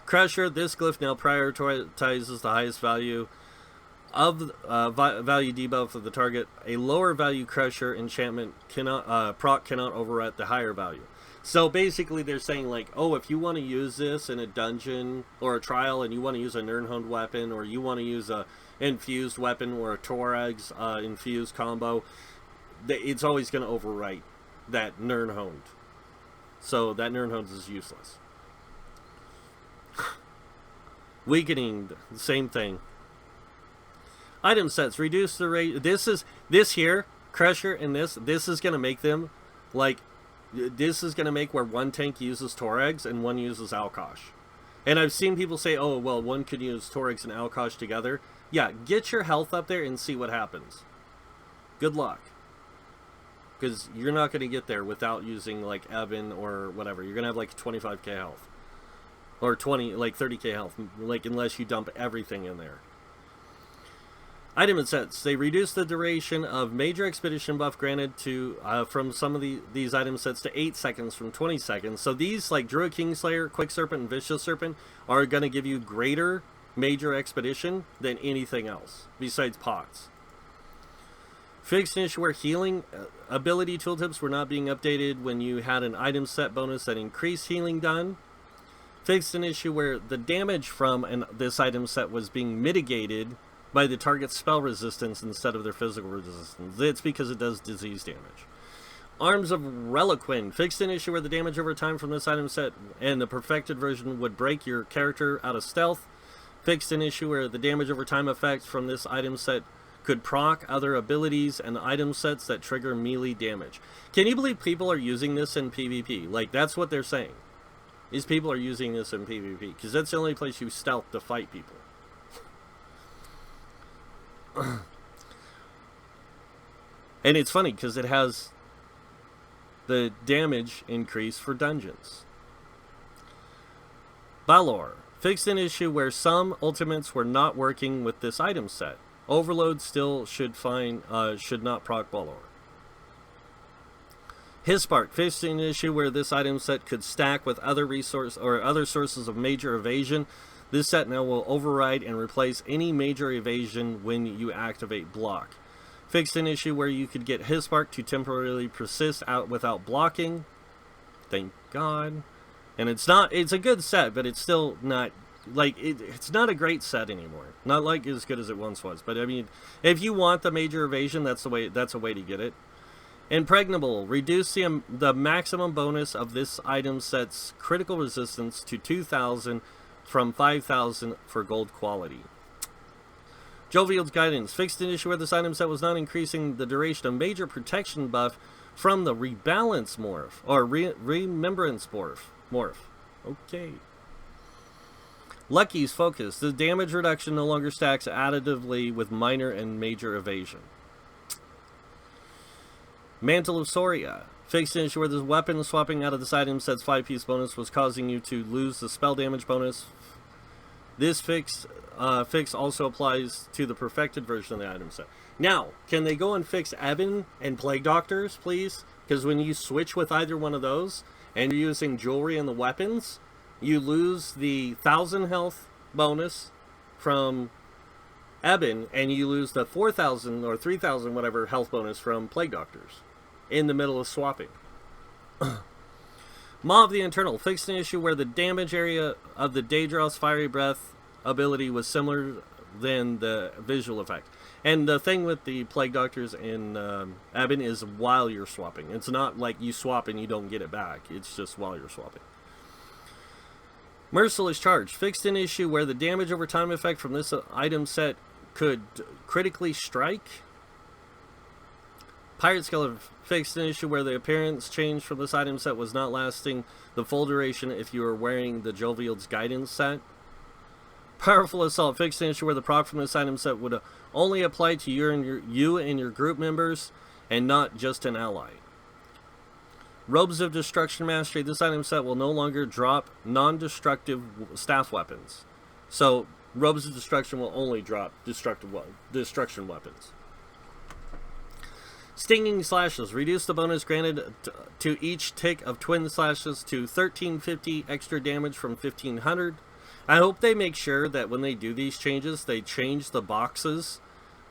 Crusher. This glyph now prioritizes the highest value of value debuff of the target. A lower value Crusher enchantment cannot cannot overwrite the higher value. So basically they're saying like, oh, if you want to use this in a dungeon or a trial and you want to use a Nirnhoned weapon, or you want to use a infused weapon or a Torag's infused combo, it's always going to overwrite that Nirnhoned. So that Nirnhoned is useless. Weakening, same thing. Item sets, reduce the rate. This here, Crusher and this is going to make them like, this is going to make where one tank uses Torag's and one uses Alkosh. And I've seen people say, oh, well, one could use Torag's and Alkosh together. Yeah, get your health up there and see what happens. Good luck. Because you're not going to get there without using, like, Evan or whatever. You're going to have, like, 25k health. Or 30k health. Like, unless you dump everything in there. Item sets. They reduce the duration of major expedition buff granted to from some of these item sets to 8 seconds from 20 seconds. So these, like Druid Kingslayer, Quick Serpent, and Vicious Serpent, are going to give you greater major expedition than anything else, besides pots. Fixed an issue where healing ability tooltips were not being updated when you had an item set bonus that increased healing done. Fixed an issue where the damage from this item set was being mitigated by the target's spell resistance instead of their physical resistance. It's because it does disease damage. Arms of Reliquin. Fixed an issue where the damage over time from this item set and the perfected version would break your character out of stealth. Fixed an issue where the damage over time effects from this item set could proc other abilities and item sets that trigger melee damage. Can you believe people are using this in PvP? Like, that's what they're saying. These people are using this in PvP, because that's the only place you stealth to fight people. And it's funny because it has the damage increase for dungeons. Balor. Fixed an issue where some ultimates were not working with this item set. Overload still should not proc Balor. Hispark. Fixed an issue where this item set could stack with other sources of major evasion. This set now will override and replace any major evasion when you activate block. Fixed an issue where you could get Hispark to temporarily persist out without blocking. Thank God. And it's a good set, but it's still not, like, it's not a great set anymore. Not like as good as it once was. But I mean, if you want the major evasion, that's a way to get it. Impregnable. Reduce the maximum bonus of this item set's critical resistance to 2,000 from 5,000 for gold quality. Jovial's Guidance. Fixed an issue where this item set was not increasing the duration of major protection buff from the Rebalance morph, or Remembrance morph. Okay. Lucky's Focus. The damage reduction no longer stacks additively with minor and major evasion. Mantle of Soria. Fixed an issue where the weapon swapping out of this item set's 5-piece bonus was causing you to lose the spell damage bonus. This fix also applies to the perfected version of the item set. Now, can they go and fix Ebon and Plague Doctors, please? Because when you switch with either one of those, and you're using jewelry and the weapons, you lose the 1,000 health bonus from Ebon, and you lose the 4,000 or 3,000 whatever health bonus from Plague Doctors in the middle of swapping. Maw of the Internal. Fixed an issue where the damage area of the Daedros Fiery Breath ability was similar than the visual effect. And the thing with the Plague Doctors in Ebon is while you're swapping. It's not like you swap and you don't get it back. It's just while you're swapping. Merciless Charge. Fixed an issue where the damage over time effect from this item set could critically strike. Pirate Skeleton. Fixed an issue where the appearance change from this item set was not lasting the full duration if you were wearing the Jovial's Guidance set. Powerful Assault. Fixed an issue where the proc from this item set would only apply to you and your group members and not just an ally. Robes of Destruction Mastery. This item set will no longer drop non-destructive staff weapons. So, Robes of Destruction will only drop destruction weapons. Stinging Slashes. Reduce the bonus granted to each tick of Twin Slashes to 1350 extra damage from 1500. I hope they make sure that when they do these changes, they change the boxes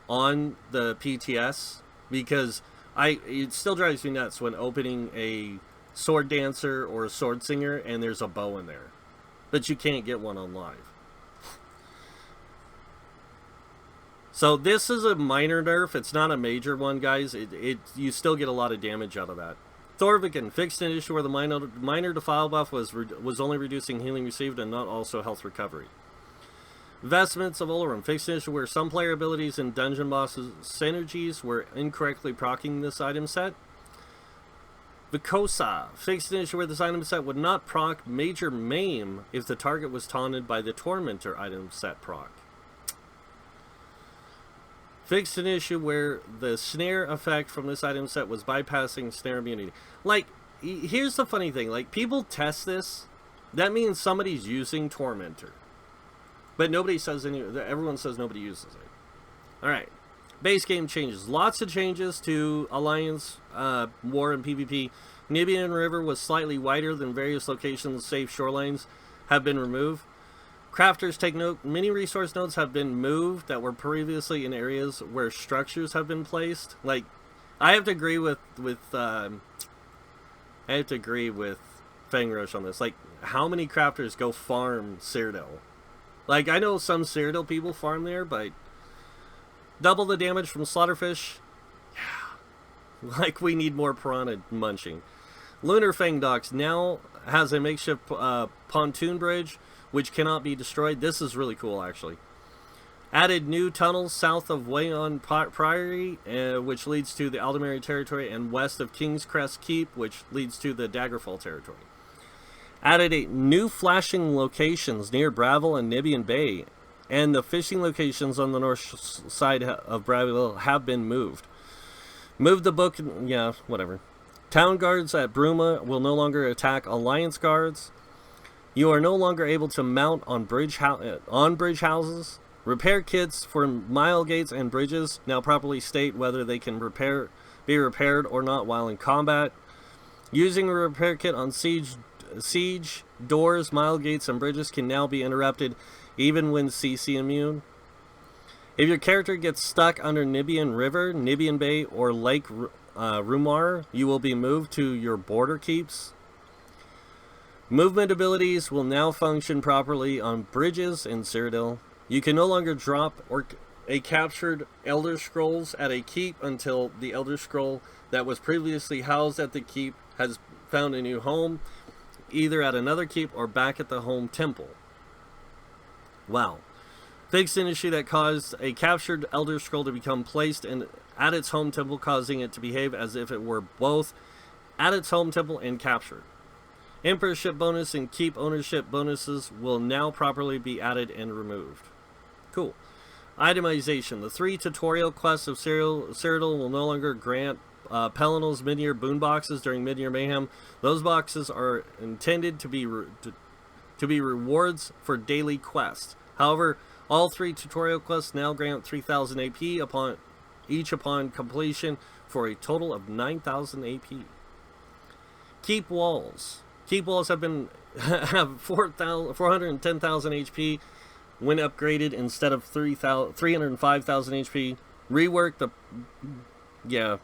on the PTS, because it still drives me nuts when opening a Sword Dancer or a Sword Singer and there's a bow in there, but you can't get one on live. So this is a minor nerf. It's not a major one, guys. You still get a lot of damage out of that. Thorvican fixed an issue where the minor defile buff was only reducing healing received and not also health recovery. Vestments of Olorum fixed an issue where some player abilities and dungeon bosses synergies were incorrectly proccing this item set. Vikosa fixed an issue where this item set would not proc Major Maim if the target was taunted by the Tormentor item set proc. Fixed an issue where the snare effect from this item set was bypassing snare immunity. Like, here's the funny thing. Like, people test this. That means somebody's using Tormentor. But nobody says everyone says nobody uses it. Alright. Base game changes. Lots of changes to Alliance, War, and PvP. Nibian River was slightly wider than various locations. Safe shorelines have been removed. Crafters take note. Many resource nodes have been moved that were previously in areas where structures have been placed. Like, I have to agree with Fangrush on this. Like, how many crafters go farm Cyrodiil? Like, I know some Cyrodiil people farm there, but double the damage from Slaughterfish? Yeah. Like, we need more piranha munching. Lunar Fang Docks now has a makeshift pontoon bridge which cannot be destroyed. This is really cool, actually. Added new tunnels south of Wayon Priory, which leads to the Aldemary territory, and west of King's Crest Keep, which leads to the Daggerfall territory. Added new flashing locations near Bravil and Nibian Bay, and the fishing locations on the north side of Bravil have been moved. Moved the book, yeah, whatever. Town guards at Bruma will no longer attack Alliance guards. You are no longer able to mount on bridge houses. Repair kits for mile gates and bridges now properly state whether they can be repaired or not while in combat. Using a repair kit on siege doors, mile gates, and bridges can now be interrupted even when CC immune. If your character gets stuck under Nibian River, Nibian Bay, or Lake Rumar, you will be moved to your border keeps. Movement abilities will now function properly on bridges in Cyrodiil. You can no longer drop a captured Elder Scrolls at a keep until the Elder Scroll that was previously housed at the keep has found a new home, either at another keep or back at the home temple. Wow. Fixed an issue that caused a captured Elder Scroll to become placed at its home temple, causing it to behave as if it were both at its home temple and captured. Emperorship bonus and keep ownership bonuses will now properly be added and removed. Cool. Itemization. The 3 tutorial quests of Cyrodiil will no longer grant Pelinal's mid-year boon boxes during mid-year mayhem. Those boxes are intended to be rewards for daily quests. However, all 3 tutorial quests now grant 3,000 AP upon completion for a total of 9,000 AP. Keep walls. Keep walls have 410,000 HP when upgraded instead of 305,000 HP. Rework the... Yeah.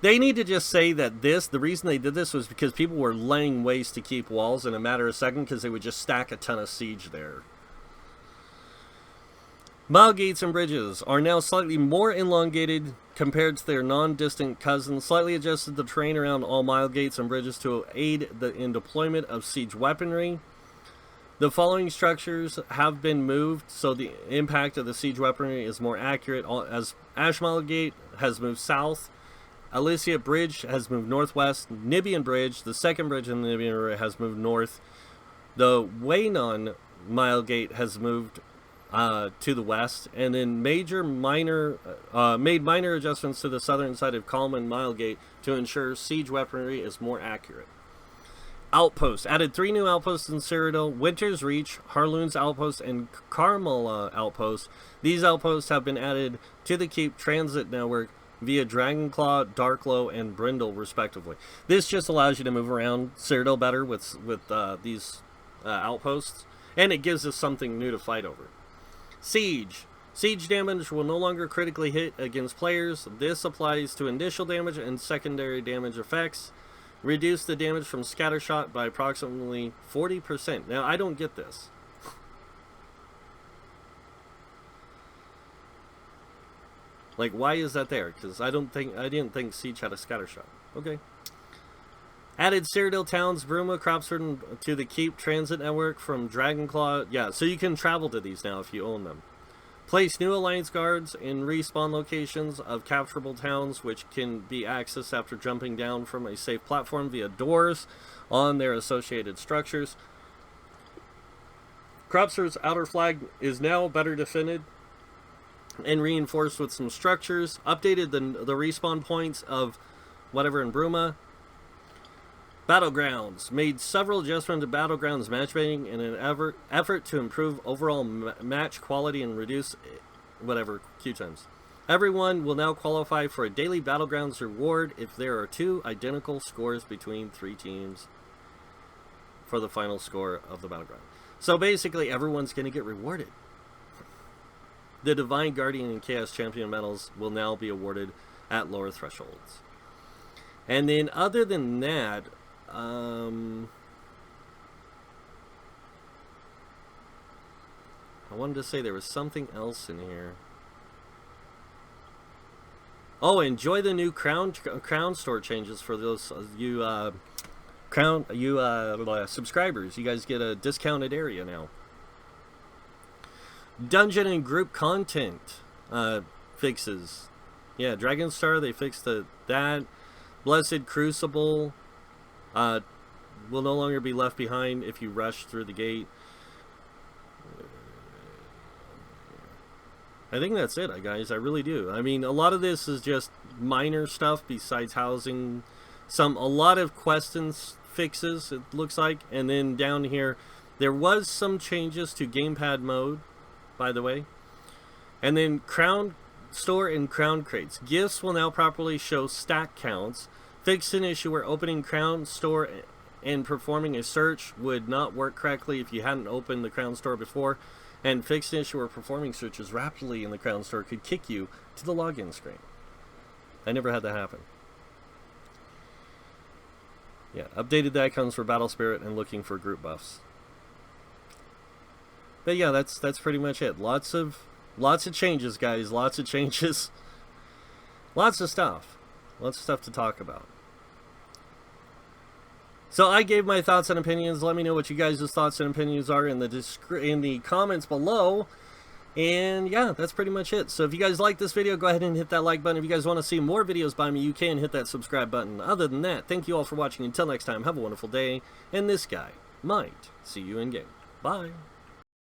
They need to just say that the reason they did this was because people were laying waste to keep walls in a matter of seconds because they would just stack a ton of siege there. Mile gates and bridges are now slightly more elongated compared to their non-distant cousins. Slightly adjusted the terrain around all mile gates and bridges to aid in deployment of siege weaponry. The following structures have been moved so the impact of the siege weaponry is more accurate, as Ashmile Gate has moved south, Elysia Bridge has moved northwest, Nibian Bridge, the second bridge in the Nibian River, has moved north, the Waynon Mile Gate has moved to the west, and then made minor adjustments to the southern side of Kalman Mile Gate to ensure siege weaponry is more accurate. Outposts. Added 3 new outposts in Cyrodiil: Winter's Reach, Harloon's Outpost, and Carmel Outpost. These outposts have been added to the Keep Transit Network via Dragonclaw, Darklow, and Brindle, respectively. This just allows you to move around Citadel better with these outposts, and it gives us something new to fight over. Siege. Siege damage will no longer critically hit against players. This applies to initial damage and secondary damage effects. Reduce the damage from Scattershot by approximately 40%. Now, I don't get this. Like, why is that there? Because I didn't think Siege had a Scattershot. Okay. Added Citadel towns, Bruma, Cropsford to the Keep transit network from Dragonclaw. Yeah, so you can travel to these now if you own them. Place new Alliance guards in respawn locations of capturable towns, which can be accessed after jumping down from a safe platform via doors on their associated structures. Cropsford's outer flag is now better defended and reinforced with some structures. Updated the respawn points of whatever in Bruma. Battlegrounds. Made several adjustments to Battlegrounds matchmaking in an effort to improve overall match quality and reduce whatever queue times. Everyone will now qualify for a daily Battlegrounds reward if there are 2 identical scores between 3 teams for the final score of the Battleground. So basically everyone's going to get rewarded. The Divine Guardian and Chaos Champion medals will now be awarded at lower thresholds. And then other than that, I wanted to say there was something else in here. Oh, enjoy the new crown store changes for those subscribers. You guys get a discounted area now. Dungeon and group content fixes. Yeah, Dragonstar, they fixed that. Blessed Crucible will no longer be left behind if you rush through the gate. I think that's it, guys. I really do. I mean, a lot of this is just minor stuff besides housing. A lot of questions fixes, it looks like. And then down here, there was some changes to gamepad mode, by the way. And then Crown Store and Crown Crates. Gifts will now properly show stack counts. Fixed an issue where opening Crown Store and performing a search would not work correctly if you hadn't opened the Crown Store before. And fixed an issue where performing searches rapidly in the Crown Store could kick you to the login screen. I never had that happen. Yeah, updated the icons for Battle Spirit and looking for group buffs. But yeah, that's pretty much it. Lots of changes, guys. Lots of changes. Lots of stuff. Lots of stuff to talk about. So I gave my thoughts and opinions. Let me know what you guys' thoughts and opinions are in the comments below. And yeah, that's pretty much it. So if you guys like this video, go ahead and hit that like button. If you guys want to see more videos by me, you can hit that subscribe button. Other than that, thank you all for watching. Until next time, have a wonderful day. And this guy might see you in game. Bye.